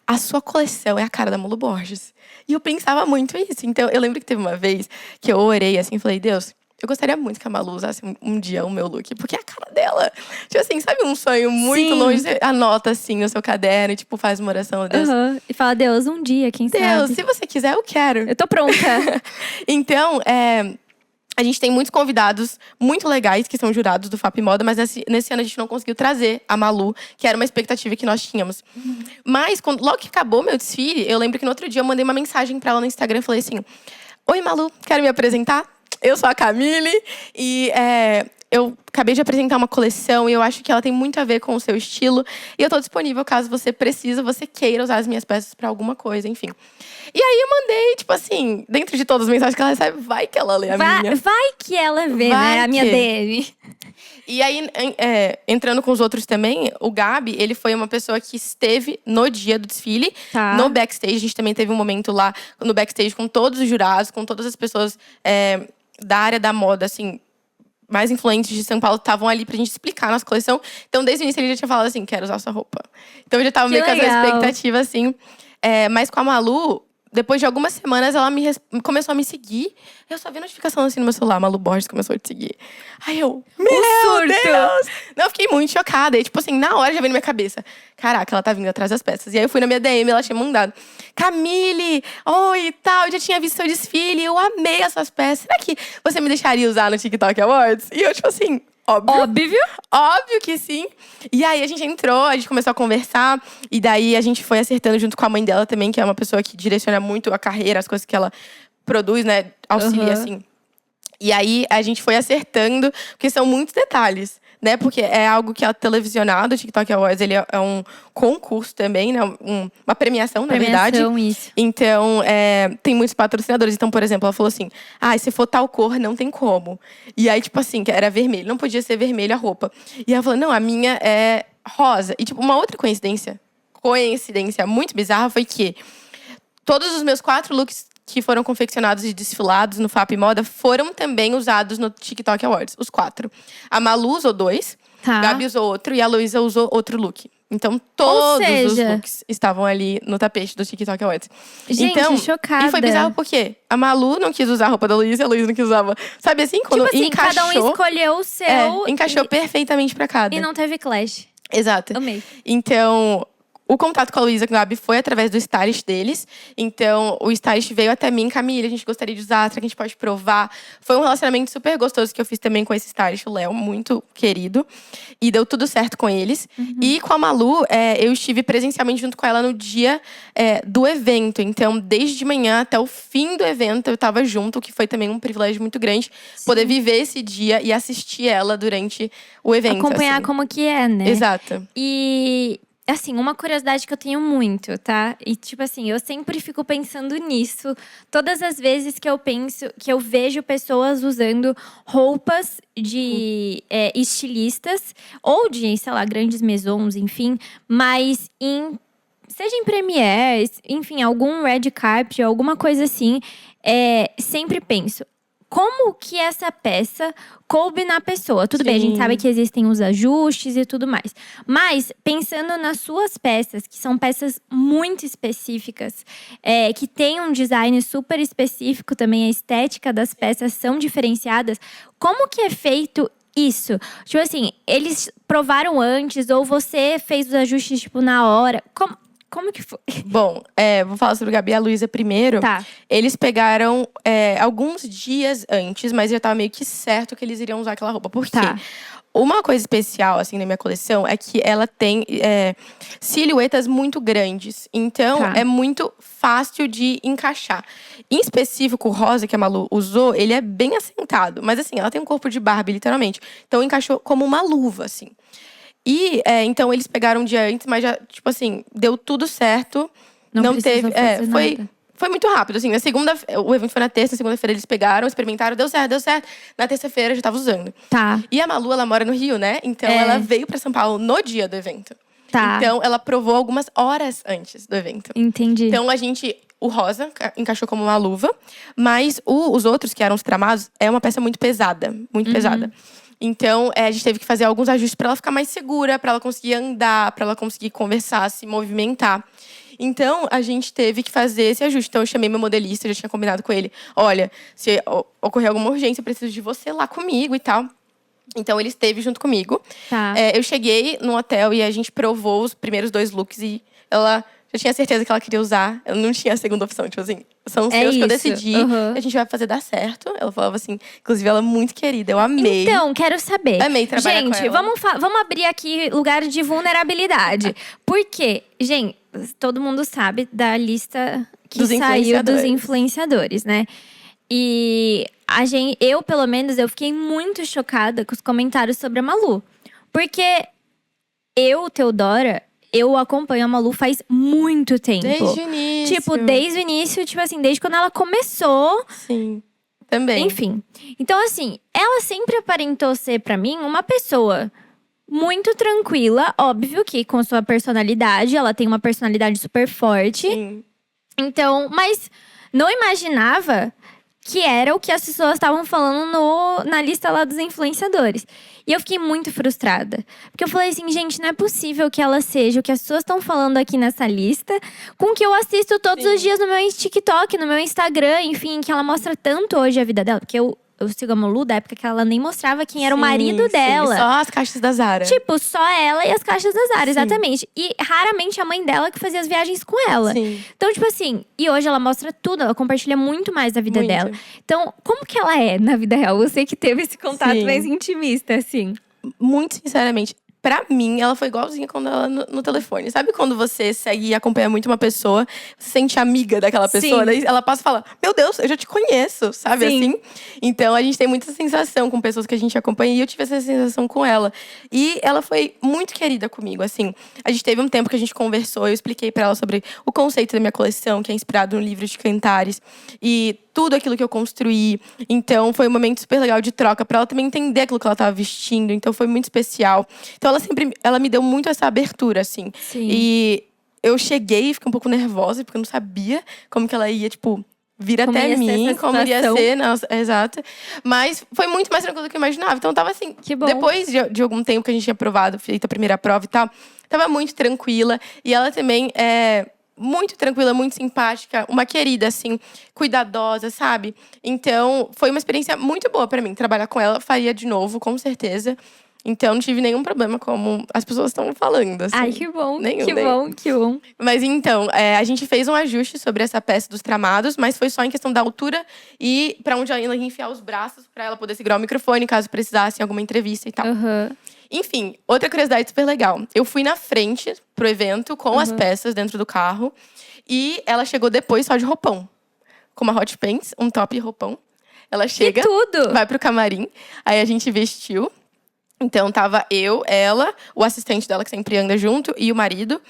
a sua coleção é a cara da Malu Borges. E eu pensava muito isso. Então, eu lembro que teve uma vez que eu orei assim, falei, Deus… Eu gostaria muito que a Malu usasse um dia o meu look, porque é a cara dela. Tipo assim, sabe um sonho muito longe? Você anota assim no seu caderno e tipo faz uma oração a Deus. E fala, Deus, um dia, quem sabe? Deus, se você quiser, eu quero. Eu tô pronta. Então, a gente tem muitos convidados muito legais que são jurados do FAP Moda, mas nesse ano a gente não conseguiu trazer a Malu, que era uma expectativa que nós tínhamos. Mas logo que acabou meu desfile, eu lembro que no outro dia eu mandei uma mensagem pra ela no Instagram e falei assim: Oi, Malu, quero me apresentar? Eu sou a Camille e eu acabei de apresentar uma coleção e eu acho que ela tem muito a ver com o seu estilo. E eu tô disponível caso você precise, você queira usar as minhas peças pra alguma coisa, enfim. E aí eu mandei, tipo assim, dentro de todas as mensagens que ela recebe, vai que ela lê a minha. Vai que ela vê, né? A minha DM. E aí, entrando com os outros também, o Gabi, ele foi uma pessoa que esteve no dia do desfile, no backstage. A gente também teve um momento lá no backstage com todos os jurados, com todas as pessoas da área da moda, assim, mais influentes de São Paulo, estavam ali pra gente explicar a nossa coleção. Então, desde o início, ele já tinha falado assim, quero usar sua roupa. Então, eu já tava meio com essa expectativa, assim. Mas com a Malu… Depois de algumas semanas, ela começou a me seguir. Eu só vi notificação assim no meu celular. Malu Borges começou a te seguir. Aí eu… Meu Deus! Não, eu fiquei muito chocada. E tipo assim, na hora já veio na minha cabeça. Caraca, ela tá vindo atrás das peças. E aí eu fui na minha DM, ela tinha mandado. Camille, oi e tal. Eu já tinha visto seu desfile. Eu amei as suas peças. Será que você me deixaria usar no TikTok Awards? E eu tipo assim… Óbvio que sim. E aí a gente entrou, a gente começou a conversar. E daí a gente foi acertando junto com a mãe dela também, que é uma pessoa que direciona muito a carreira, as coisas que ela produz, né? Auxilia, assim. E aí a gente foi acertando, porque são muitos detalhes, né? Porque é algo que é televisionado, o TikTok Awards, ele é um concurso também, né? Uma premiação, na verdade. Isso. Então, tem muitos patrocinadores. Então, por exemplo, ela falou assim, se for tal cor, não tem como. E aí, tipo assim, que era vermelho. Não podia ser vermelho a roupa. E ela falou, não, a minha é rosa. E, tipo, uma outra coincidência muito bizarra foi que todos os meus 4 looks que foram confeccionados e desfilados no FAP Moda foram também usados no TikTok Awards. Os 4. A Malu usou 2, a Gabi usou outro e a Luísa usou outro look. Então, todos os looks estavam ali no tapete do TikTok Awards. Gente, então, chocada. E foi bizarro porque a Malu não quis usar a roupa da Luísa, a Luísa não quis usar. Sabe assim? Quando tipo assim, encaixou, cada um escolheu o seu. Encaixou perfeitamente pra cada. E não teve clash. Exato. Amei. Então… O contato com a Luísa e com a Gabi foi através do stylist deles. Então, o stylist veio até mim. Camille, a gente gostaria de usar, será que a gente pode provar? Foi um relacionamento super gostoso que eu fiz também com esse stylist, o Léo, muito querido. E deu tudo certo com eles. E com a Malu, eu estive presencialmente junto com ela no dia do evento. Então, desde de manhã até o fim do evento, eu estava junto, o que foi também um privilégio muito grande. Sim. Poder viver esse dia e assistir ela durante o evento. Acompanhar assim. como que é, né? Exato. E… assim, uma curiosidade que eu tenho muito, tá? E, tipo assim, eu sempre fico pensando nisso. Todas as vezes que eu vejo pessoas usando roupas de estilistas. Ou de, sei lá, grandes maisons, enfim. Mas seja em premiere, enfim, algum red carpet, alguma coisa assim. Sempre penso… Como que essa peça coube na pessoa? Tudo bem, a gente sabe que existem os ajustes e tudo mais. Mas, pensando nas suas peças, que são peças muito específicas, que tem um design super específico também, a estética das peças são diferenciadas. Como que é feito isso? Tipo assim, eles provaram antes ou você fez os ajustes, tipo, na hora? Como que foi? Bom, vou falar sobre o Gabi e a Luísa primeiro. Tá. Eles pegaram alguns dias antes, mas já tava meio que certo que eles iriam usar aquela roupa. Por quê? Uma coisa especial, assim, na minha coleção é que ela tem silhuetas muito grandes. Então, é muito fácil de encaixar. Em específico, o rosa que a Malu usou, ele é bem assentado. Mas, assim, ela tem um corpo de Barbie, literalmente. Então, encaixou como uma luva, assim. E, então, eles pegaram um dia antes, mas já, tipo assim, deu tudo certo. Não teve… Foi muito rápido, assim. Na segunda… O evento foi na terça, na segunda-feira eles pegaram, experimentaram, deu certo. Na terça-feira já tava usando. Tá. E a Malu, ela mora no Rio, né? Então, ela veio pra São Paulo no dia do evento. Tá. Então, ela provou algumas horas antes do evento. Entendi. Então, a gente… o rosa encaixou como uma luva. Mas os outros, que eram os tramados, é uma peça muito pesada. Muito pesada. Então, a gente teve que fazer alguns ajustes para ela ficar mais segura, para ela conseguir andar, para ela conseguir conversar, se movimentar. Então, a gente teve que fazer esse ajuste. Então, eu chamei meu modelista, eu já tinha combinado com ele. Olha, se ocorrer alguma urgência, eu preciso de você lá comigo e tal. Então, ele esteve junto comigo. Tá. Eu cheguei no hotel e a gente provou os primeiros 2 looks. E ela já tinha certeza que ela queria usar. Eu não tinha a segunda opção. Tipo assim, são os seus que eu decidi. A gente vai fazer dar certo. Ela falava assim, inclusive ela é muito querida. Eu amei. Então, quero saber. Amei trabalhar com ela. Vamos abrir aqui lugar de vulnerabilidade. Porque, gente, todo mundo sabe da lista que saiu dos influenciadores, né? E eu, pelo menos, eu fiquei muito chocada com os comentários sobre a Malu. Porque Teodora, eu acompanho a Malu faz muito tempo. Desde o início. Tipo, desde o início, tipo assim, desde quando ela começou. Sim, também. Enfim. Então, assim, ela sempre aparentou ser, pra mim, uma pessoa muito tranquila. Óbvio que com sua personalidade, ela tem uma personalidade super forte. Sim. Então, mas não imaginava que era o que as pessoas estavam falando na lista lá dos influenciadores. E eu fiquei muito frustrada. Porque eu falei assim, gente, não é possível que ela seja o que as pessoas estão falando aqui nessa lista, com o que eu assisto todos os dias no meu TikTok, no meu Instagram, enfim, que ela mostra tanto hoje a vida dela. Porque eu sigo a Malu da época que ela nem mostrava quem era o marido dela. Só as caixas da Zara. Tipo, só ela e as caixas da Zara, exatamente. E raramente a mãe dela que fazia as viagens com ela. Sim. Então, tipo assim, e hoje ela mostra tudo, ela compartilha muito mais da vida dela. Então, como que ela é na vida real? Você que teve esse contato mais intimista, assim. Muito sinceramente, pra mim, ela foi igualzinha quando ela no telefone. Sabe quando você segue e acompanha muito uma pessoa, você se sente amiga daquela pessoa, daí ela passa e fala, meu Deus, eu já te conheço, sabe assim? Então, a gente tem muita sensação com pessoas que a gente acompanha e eu tive essa sensação com ela. E ela foi muito querida comigo, assim. A gente teve um tempo que a gente conversou, eu expliquei pra ela sobre o conceito da minha coleção, que é inspirado no livro de Cantares. E tudo aquilo que eu construí. Então, foi um momento super legal de troca pra ela também entender aquilo que ela tava vestindo. Então, foi muito especial. Então, ela me deu muito essa abertura, assim. Sim. E eu cheguei e fiquei um pouco nervosa, porque eu não sabia como que ela ia, tipo, vir até mim, como iria ser. Nossa, exato. Mas foi muito mais tranquilo do que eu imaginava. Então, tava assim, que bom. Depois de algum tempo que a gente tinha provado, feito a primeira prova e tal, tava muito tranquila. E ela também muito tranquila, muito simpática, uma querida, assim, cuidadosa, sabe? Então, foi uma experiência muito boa pra mim. Trabalhar com ela, faria de novo, com certeza. Então, não tive nenhum problema, como as pessoas estão falando, assim. Ai, que bom, nenhum. que bom. Mas então, a gente fez um ajuste sobre essa peça dos tramados, mas foi só em questão da altura e pra onde ela ia enfiar os braços, pra ela poder segurar o microfone, caso precisasse em alguma entrevista e tal. Enfim, outra curiosidade super legal. Eu fui na frente pro evento com as peças dentro do carro. E ela chegou depois só de roupão. Com uma hot pants, um top e roupão. Ela chega, vai pro camarim. Aí a gente vestiu. Então, tava eu, ela, o assistente dela, que sempre anda junto, e o marido.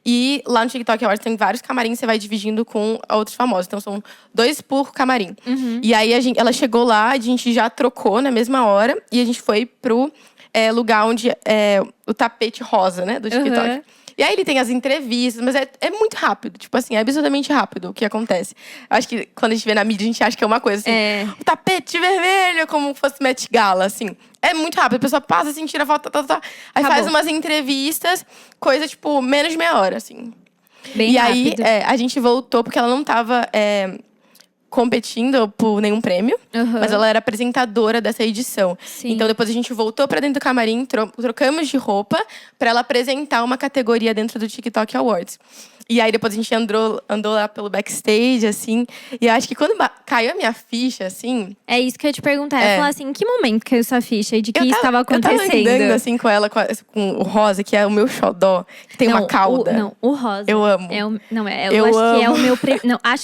E lá no TikTok Awards tem vários camarins, você vai dividindo com outros famosos. Então, são 2 por camarim. E aí, ela chegou lá, a gente já trocou na mesma hora. E a gente foi pro lugar onde o tapete rosa, né, do TikTok. E aí ele tem as entrevistas, mas é muito rápido. Tipo assim, é absurdamente rápido o que acontece. Eu acho que quando a gente vê na mídia, a gente acha que é uma coisa assim. O tapete vermelho, como se fosse Met Gala, assim. É muito rápido. A pessoa passa assim, tira a foto, Aí faz umas entrevistas, coisa tipo, menos de meia hora, assim. Bem rápido. Aí, a gente voltou porque ela não tava competindo por nenhum prêmio. Mas ela era apresentadora dessa edição. Então, depois a gente voltou pra dentro do camarim, trocamos de roupa pra ela apresentar uma categoria dentro do TikTok Awards. E aí, depois a gente andou lá pelo backstage, assim. E eu acho que quando caiu a minha ficha, assim... É isso que eu ia te perguntar. Eu ia falar assim, em que momento caiu sua ficha? E de que estava acontecendo? Eu tava andando, assim, com ela, com o rosa, que é o meu xodó. Que tem uma cauda. O rosa. Eu amo. Eu acho que é o meu...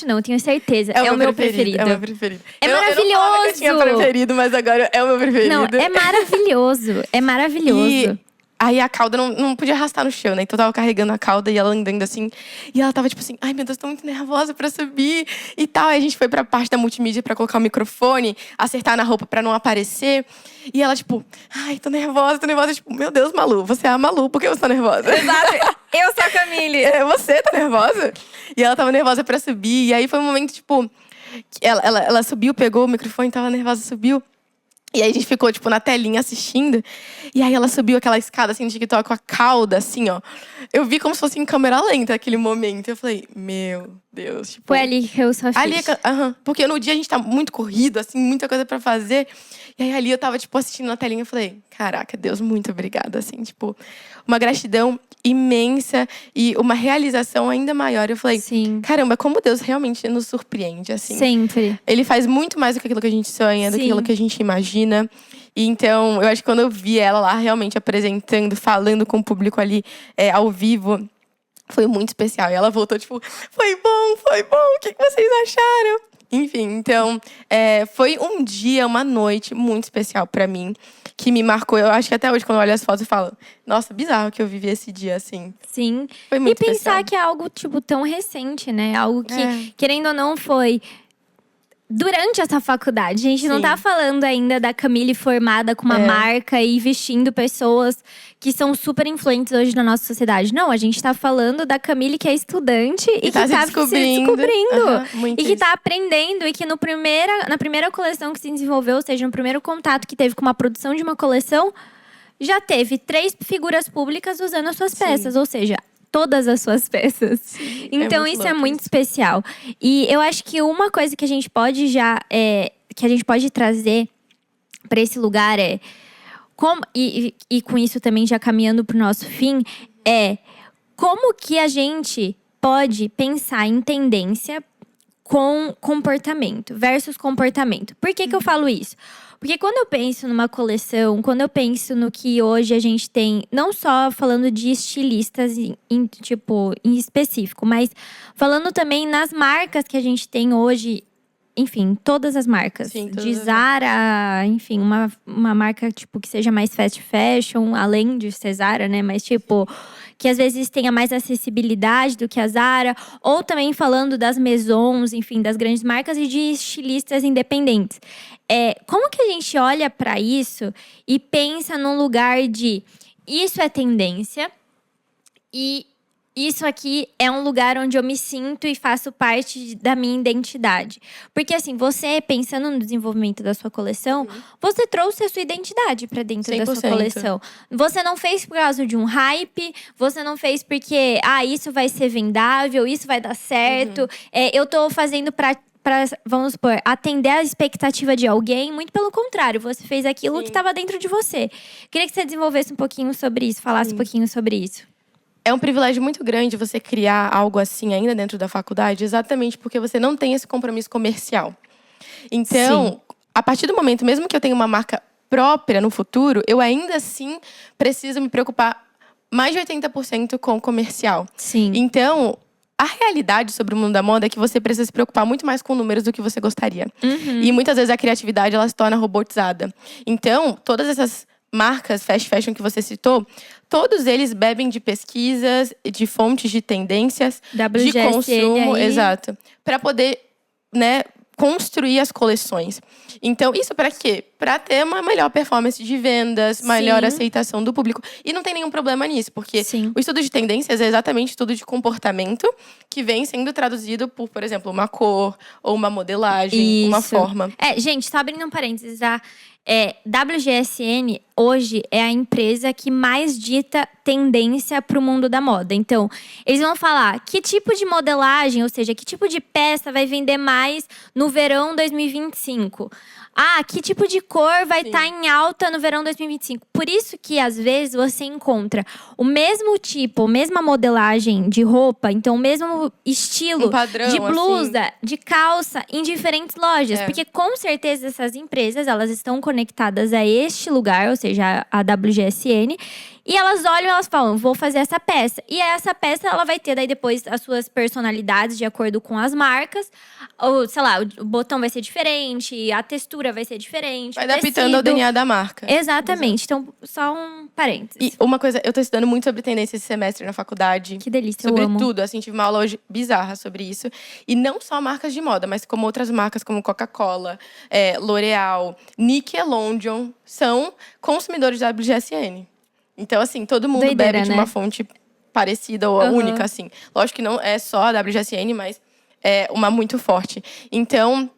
Não, tenho certeza. É o meu preferido. É o meu preferido. É maravilhoso! Eu não falava que eu tinha preferido, mas agora é o meu preferido. Não, é maravilhoso. É maravilhoso. E aí a cauda não podia arrastar no chão, né? Então eu tava carregando a cauda e ela andando assim. E ela tava tipo assim, ai meu Deus, tô muito nervosa pra subir e tal. Aí a gente foi pra parte da multimídia pra colocar o microfone, acertar na roupa pra não aparecer. E ela tipo, ai, tô nervosa. Tipo, meu Deus, Malu, você é a Malu, por que você tá nervosa? Exato. Eu sou a Camille. Você tá nervosa? E ela tava nervosa pra subir. E aí foi um momento, tipo… Ela subiu, pegou o microfone, tava nervosa, subiu. E aí a gente ficou, tipo, na telinha assistindo. E aí ela subiu aquela escada, assim, de TikTok com a cauda, assim, ó. Eu vi como se fosse em câmera lenta aquele momento. Eu falei, meu Deus. Tipo, foi ali que eu só fiz. Ali, porque no dia a gente tá muito corrido, assim, muita coisa pra fazer. E aí ali eu tava, tipo, assistindo na telinha. Eu falei, caraca, Deus, muito obrigada. Assim, tipo, uma gratidão imensa e uma realização ainda maior. Eu falei, sim, caramba, como Deus realmente nos surpreende, assim. sempre. Ele faz muito mais do que aquilo que a gente sonha, do que aquilo que a gente imagina. E então, eu acho que quando eu vi ela lá realmente apresentando, falando com o público ali ao vivo, foi muito especial. E ela voltou, tipo, foi bom, o que vocês acharam? Enfim, então, foi um dia, uma noite muito especial pra mim, que me marcou. Eu acho que até hoje, quando eu olho as fotos, eu falo, nossa, bizarro que eu vivi esse dia, assim. Sim. Foi muito E pensar especial. que é algo, tipo, tão recente, né? Algo que, querendo ou não, foi… durante essa faculdade. A gente não tá falando ainda da Camille formada com uma marca e vestindo pessoas que são super influentes hoje na nossa sociedade. Não, a gente tá falando da Camille que é estudante e que tá se descobrindo. E que tá aprendendo. E que na primeira coleção que se desenvolveu, ou seja, no primeiro contato que teve com uma produção de uma coleção, já teve 3 figuras públicas usando as suas peças. Ou seja, todas as suas peças. Sim, então isso é muito especial. E eu acho que uma coisa que a gente pode que a gente pode trazer para esse lugar e com isso também já caminhando para o nosso fim, como que a gente pode pensar em tendência com comportamento versus comportamento. Por que eu falo isso? Porque quando eu penso numa coleção, quando eu penso no que hoje a gente tem, não só falando de estilistas em específico, mas falando também nas marcas que a gente tem hoje, enfim, todas as marcas. Sim, todas de as Zara, enfim, uma marca tipo que seja mais fast fashion, além de ser Zara, né? Mas tipo, que às vezes tenha mais acessibilidade do que a Zara. Ou também falando das maisons, enfim, das grandes marcas e de estilistas independentes. Como que a gente olha para isso e pensa num lugar de… isso é tendência e isso aqui é um lugar onde eu me sinto e faço parte da minha identidade. Porque assim, você pensando no desenvolvimento da sua coleção, você trouxe a sua identidade para dentro 100%. da sua coleção. Você não fez por causa de um hype, você não fez porque, isso vai ser vendável, isso vai dar certo. Eu tô fazendo para, vamos supor, atender a expectativa de alguém. Muito pelo contrário, você fez aquilo que estava dentro de você. Queria que você desenvolvesse um pouquinho sobre isso, falasse um pouquinho sobre isso. É um privilégio muito grande você criar algo assim ainda dentro da faculdade, exatamente porque você não tem esse compromisso comercial. Então, a partir do momento, mesmo que eu tenha uma marca própria no futuro, eu ainda assim preciso me preocupar mais de 80% com o comercial. Sim. Então, a realidade sobre o mundo da moda é que você precisa se preocupar muito mais com números do que você gostaria. E muitas vezes a criatividade ela se torna robotizada. Então, todas essas marcas fast fashion que você citou, todos eles bebem de pesquisas, de fontes de tendências, de consumo, exato, para poder, construir as coleções. Então, isso para quê? Para ter uma melhor performance de vendas, melhor aceitação do público. E não tem nenhum problema nisso, porque o estudo de tendências é exatamente estudo de comportamento que vem sendo traduzido por exemplo, uma cor ou uma modelagem, uma forma. Gente, só abrindo um parênteses, WGSN hoje é a empresa que mais dita tendência para o mundo da moda. Então, eles vão falar que tipo de modelagem, ou seja, que tipo de peça vai vender mais no verão 2025. Que tipo de cor vai estar em alta no verão 2025. Por isso que, às vezes, você encontra o mesmo tipo, a mesma modelagem de roupa, então o mesmo estilo padrão, de blusa, de calça, em diferentes lojas. Porque, com certeza, essas empresas, elas estão conectadas a este lugar, ou seja, a WGSN. E elas olham e elas falam, vou fazer essa peça. E essa peça, ela vai ter daí depois as suas personalidades de acordo com as marcas. Ou, sei lá, o botão vai ser diferente, a textura vai ser diferente. Vai adaptando ao DNA da marca. Exatamente. Então, só um parênteses. E uma coisa, eu tô estudando muito sobre tendência esse semestre na faculdade. Que delícia, sobre eu amo. tudo, assim, tive uma aula hoje bizarra sobre isso. E não só marcas de moda, mas como outras marcas como Coca-Cola, L'Oréal, Nickelodeon, são consumidores da WGSN. Então, assim, todo mundo bebe de uma fonte parecida ou única, assim. Lógico que não é só a WGSN, mas é uma muito forte. Então,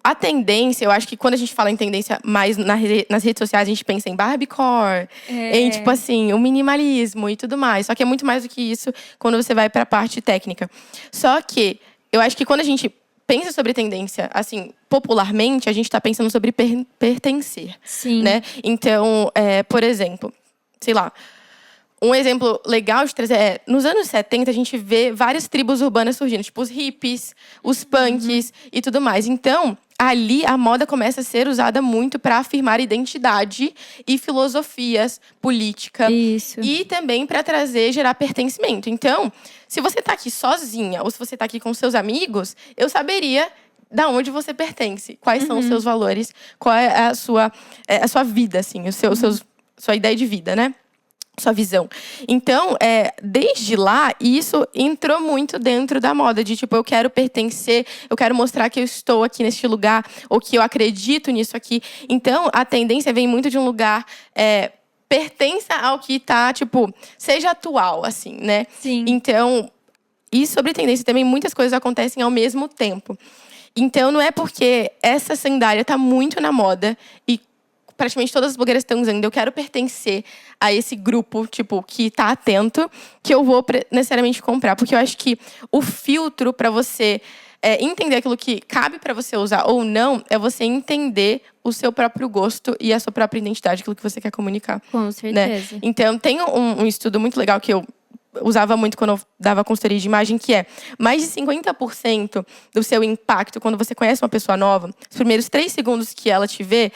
a tendência, eu acho que quando a gente fala em tendência mais nas redes sociais, a gente pensa em Barbiecore, em, tipo assim, o minimalismo e tudo mais. Só que é muito mais do que isso quando você vai pra parte técnica. Só que eu acho que quando a gente pensa sobre tendência, assim, popularmente, a gente tá pensando sobre pertencer. Sim. Né? Então, por exemplo, sei lá, um exemplo legal de trazer é, nos anos 70, a gente vê várias tribos urbanas surgindo, tipo os hippies, os punks e tudo mais. Então, ali a moda começa a ser usada muito para afirmar identidade e filosofias, política. Isso. E também para gerar pertencimento. Então, se você tá aqui sozinha ou se você tá aqui com seus amigos, eu saberia da onde você pertence, quais são os seus valores, qual é a sua vida, assim, sua ideia de vida, né? Sua visão. Então, desde lá, isso entrou muito dentro da moda. De, tipo, eu quero pertencer, eu quero mostrar que eu estou aqui neste lugar, ou que eu acredito nisso aqui. Então, a tendência vem muito de um lugar... pertença ao que tá, tipo... Seja atual, assim, né? Sim. Então, e sobre tendência também, muitas coisas acontecem ao mesmo tempo. Então, não é porque essa sandália tá muito na moda e praticamente todas as blogueiras estão usando, eu quero pertencer a esse grupo, tipo, que tá atento, que eu vou necessariamente comprar. Porque eu acho que o filtro para você entender aquilo que cabe para você usar ou não, é você entender o seu próprio gosto e a sua própria identidade, aquilo que você quer comunicar. Com certeza. Né? Então, tem um estudo muito legal que eu usava muito quando eu dava consultoria de imagem, que é mais de 50% do seu impacto quando você conhece uma pessoa nova, os primeiros 3 segundos que ela te vê,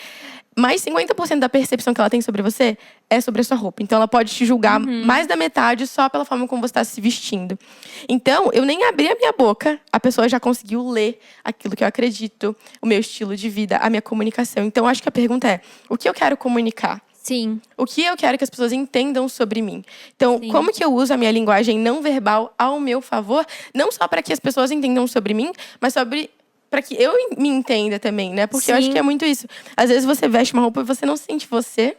mais 50% da percepção que ela tem sobre você é sobre a sua roupa. Então, ela pode te julgar mais da metade só pela forma como você está se vestindo. Então, eu nem abri a minha boca, a pessoa já conseguiu ler aquilo que eu acredito, o meu estilo de vida, a minha comunicação. Então, acho que a pergunta é, o que eu quero comunicar? Sim. O que eu quero que as pessoas entendam sobre mim? Então, como que eu uso a minha linguagem não verbal ao meu favor? Não só para que as pessoas entendam sobre mim, mas para que eu me entenda também, né? Porque eu acho que é muito isso. Às vezes você veste uma roupa e você não se sente você.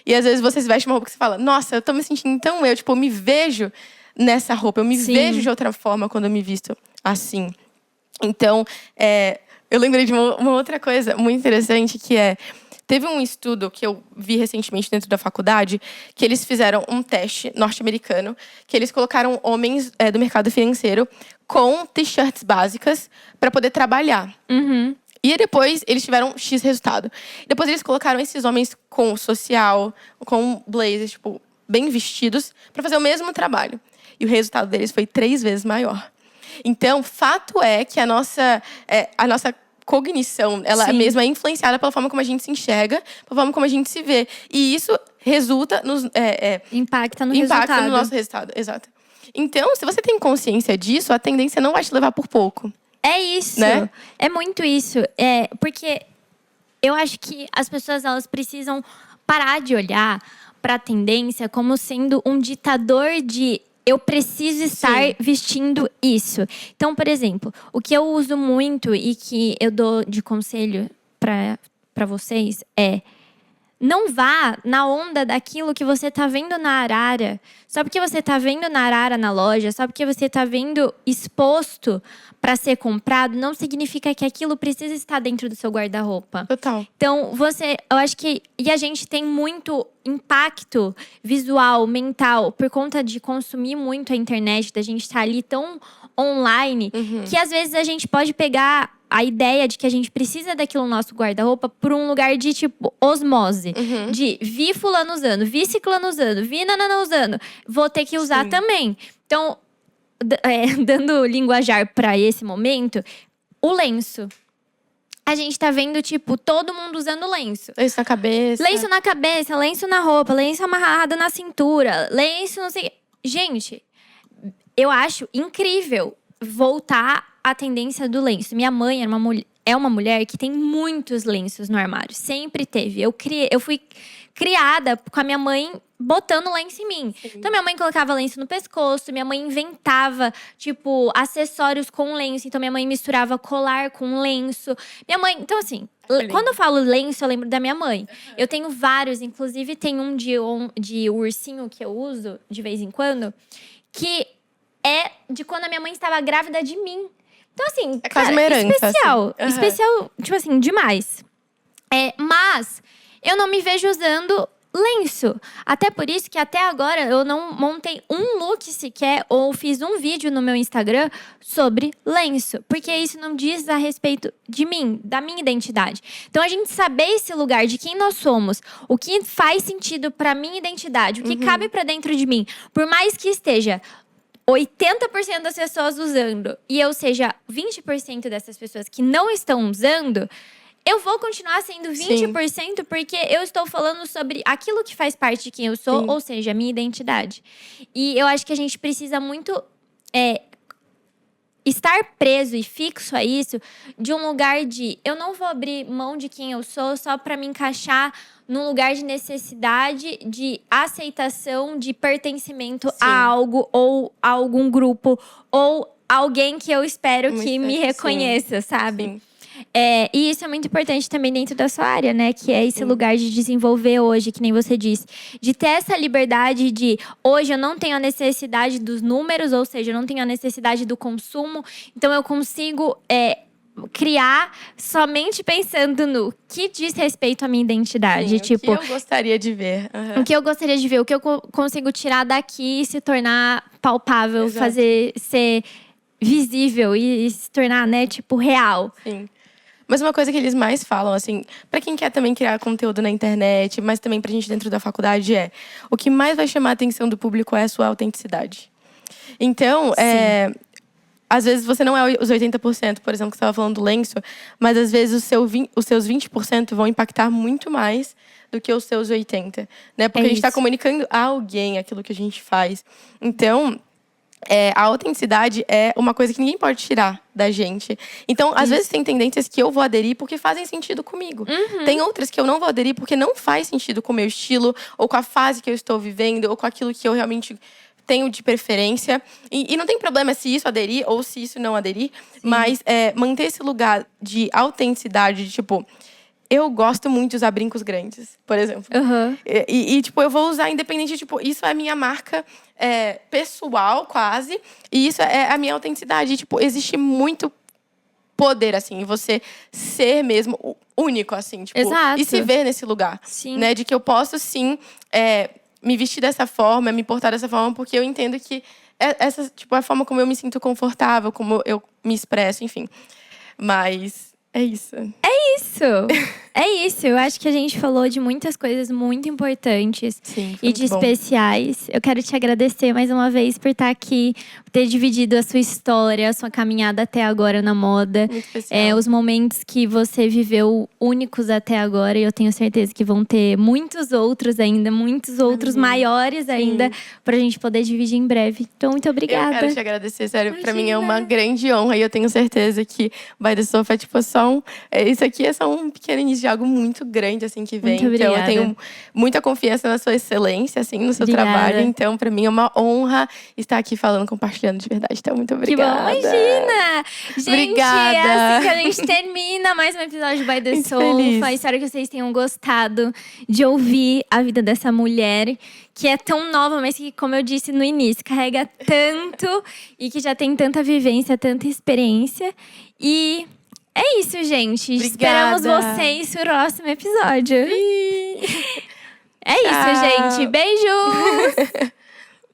E às vezes você veste uma roupa que você fala, nossa, eu tô me sentindo tão eu. Tipo, eu me vejo nessa roupa. Eu me vejo de outra forma quando eu me visto assim. Então, eu lembrei de uma outra coisa muito interessante, que teve um estudo que eu vi recentemente dentro da faculdade, que eles fizeram um teste norte-americano, que eles colocaram homens do mercado financeiro com t-shirts básicas para poder trabalhar. E depois eles tiveram X resultado. Depois eles colocaram esses homens com social, com blazers, tipo, bem vestidos, para fazer o mesmo trabalho. E o resultado deles foi 3 vezes maior. Então, fato é que a nossa cognição, ela mesma é influenciada pela forma como a gente se enxerga, pela forma como a gente se vê. E isso resulta nos... impacta no nosso resultado, exato. Então, se você tem consciência disso, a tendência não vai te levar por pouco. É isso. Né? É muito isso. Porque eu acho que as pessoas, elas precisam parar de olhar para a tendência como sendo um ditador de... Eu preciso estar vestindo isso. Então, por exemplo, o que eu uso muito e que eu dou de conselho para vocês é: não vá na onda daquilo que você tá vendo na arara. Só porque você tá vendo na arara na loja, só porque você tá vendo exposto para ser comprado, não significa que aquilo precisa estar dentro do seu guarda-roupa. Total. Então, eu acho que... E a gente tem muito impacto visual, mental, por conta de consumir muito a internet, da gente estar ali tão online, que às vezes a gente pode pegar a ideia de que a gente precisa daquilo no nosso guarda-roupa por um lugar de, tipo, osmose. De vi fulano usando, vi ciclano usando, vi nanana usando. Vou ter que usar também. Então, dando linguajar pra esse momento, o lenço. A gente tá vendo, tipo, todo mundo usando lenço. Lenço na cabeça. Lenço na cabeça, lenço na roupa, lenço amarrado na cintura, lenço não sei... Gente, eu acho incrível voltar à tendência do lenço. Minha mãe é uma mulher que tem muitos lenços no armário. Sempre teve. Eu fui criada com a minha mãe botando lenço em mim. Então, minha mãe colocava lenço no pescoço. Minha mãe inventava, tipo, acessórios com lenço. Então, minha mãe misturava colar com lenço. Minha mãe... Então, assim, Quando eu falo lenço, eu lembro da minha mãe. Eu tenho vários, inclusive tem um de ursinho que eu uso de vez em quando, que é de quando a minha mãe estava grávida de mim. Então, assim, é quase uma herança, especial. assim. Especial, tipo assim, demais. Mas eu não me vejo usando lenço. Até por isso que até agora eu não montei um look sequer ou fiz um vídeo no meu Instagram sobre lenço. Porque isso não diz a respeito de mim, da minha identidade. Então a gente saber esse lugar de quem nós somos, o que faz sentido pra minha identidade, o que cabe pra dentro de mim, por mais que esteja 80% das pessoas usando e eu seja 20% dessas pessoas que não estão usando, eu vou continuar sendo 20% porque eu estou falando sobre aquilo que faz parte de quem eu sou, ou seja, a minha identidade. E eu acho que a gente precisa muito estar preso e fixo a isso de um lugar de eu não vou abrir mão de quem eu sou só para me encaixar num lugar de necessidade, de aceitação, de pertencimento a algo ou a algum grupo ou alguém que eu espero que me reconheça, sabe? Sim. E isso é muito importante também dentro da sua área, né? Que é esse lugar de desenvolver hoje, que nem você disse. De ter essa liberdade de… Hoje eu não tenho a necessidade dos números, ou seja, eu não tenho a necessidade do consumo. Então eu consigo criar somente pensando no que diz respeito à minha identidade. Sim, tipo, o que eu gostaria de ver. O que eu gostaria de ver, o que eu consigo tirar daqui e se tornar palpável. Exato. Fazer ser visível e se tornar, né, tipo, real. Sim. Mas uma coisa que eles mais falam, assim, pra quem quer também criar conteúdo na internet, mas também pra gente dentro da faculdade, o que mais vai chamar a atenção do público é a sua autenticidade. Então, às vezes você não é os 80%, por exemplo, que você estava falando do lenço, mas às vezes os seus 20% vão impactar muito mais do que os seus 80%. Né? Porque a gente está comunicando a alguém aquilo que a gente faz. Então, a autenticidade é uma coisa que ninguém pode tirar da gente. Então, às vezes tem tendências que eu vou aderir porque fazem sentido comigo. Tem outras que eu não vou aderir porque não faz sentido com o meu estilo, ou com a fase que eu estou vivendo, ou com aquilo que eu realmente tenho de preferência. E não tem problema se isso aderir ou se isso não aderir. Mas manter esse lugar de autenticidade, de tipo… Eu gosto muito de usar brincos grandes, por exemplo. Tipo, eu vou usar independente, tipo, isso é a minha marca pessoal, quase. E isso é a minha autenticidade. E, tipo, existe muito poder, assim, em você ser mesmo único, assim. Tipo, Exato. E se ver nesse lugar. Sim. Né? De que eu posso, sim, me vestir dessa forma, me portar dessa forma, porque eu entendo que essa, tipo, é a forma como eu me sinto confortável, como eu me expresso, enfim. Mas é isso. É isso. Eu acho que a gente falou de muitas coisas muito importantes. Sim, e de especiais. Eu quero te agradecer mais uma vez por estar aqui, por ter dividido a sua história, a sua caminhada até agora na moda. Muito especial. Os momentos que você viveu únicos até agora. E eu tenho certeza que vão ter muitos outros ainda, muitos outros maiores ainda, pra gente poder dividir em breve. Então, muito obrigada. Eu quero te agradecer, sério. Pra mim é uma grande honra. E eu tenho certeza que By The Sofa é tipo só isso aqui é só um pequeno início de algo muito grande, assim, que vem. Muito então, eu obrigada. tenho muita confiança na sua excelência, assim, no seu trabalho. Então, pra mim é uma honra estar aqui falando, compartilhando de verdade. Então, muito obrigada. Que bom, imagina! Gente, Obrigada. é assim que a gente termina mais um episódio de By The Muito Sofa. feliz. Espero que vocês tenham gostado de ouvir a vida dessa mulher que é tão nova, mas que, como eu disse no início, carrega tanto e que já tem tanta vivência, tanta experiência. E é isso, gente. Obrigada. Esperamos vocês no próximo episódio. Sim. É isso, gente. Beijos!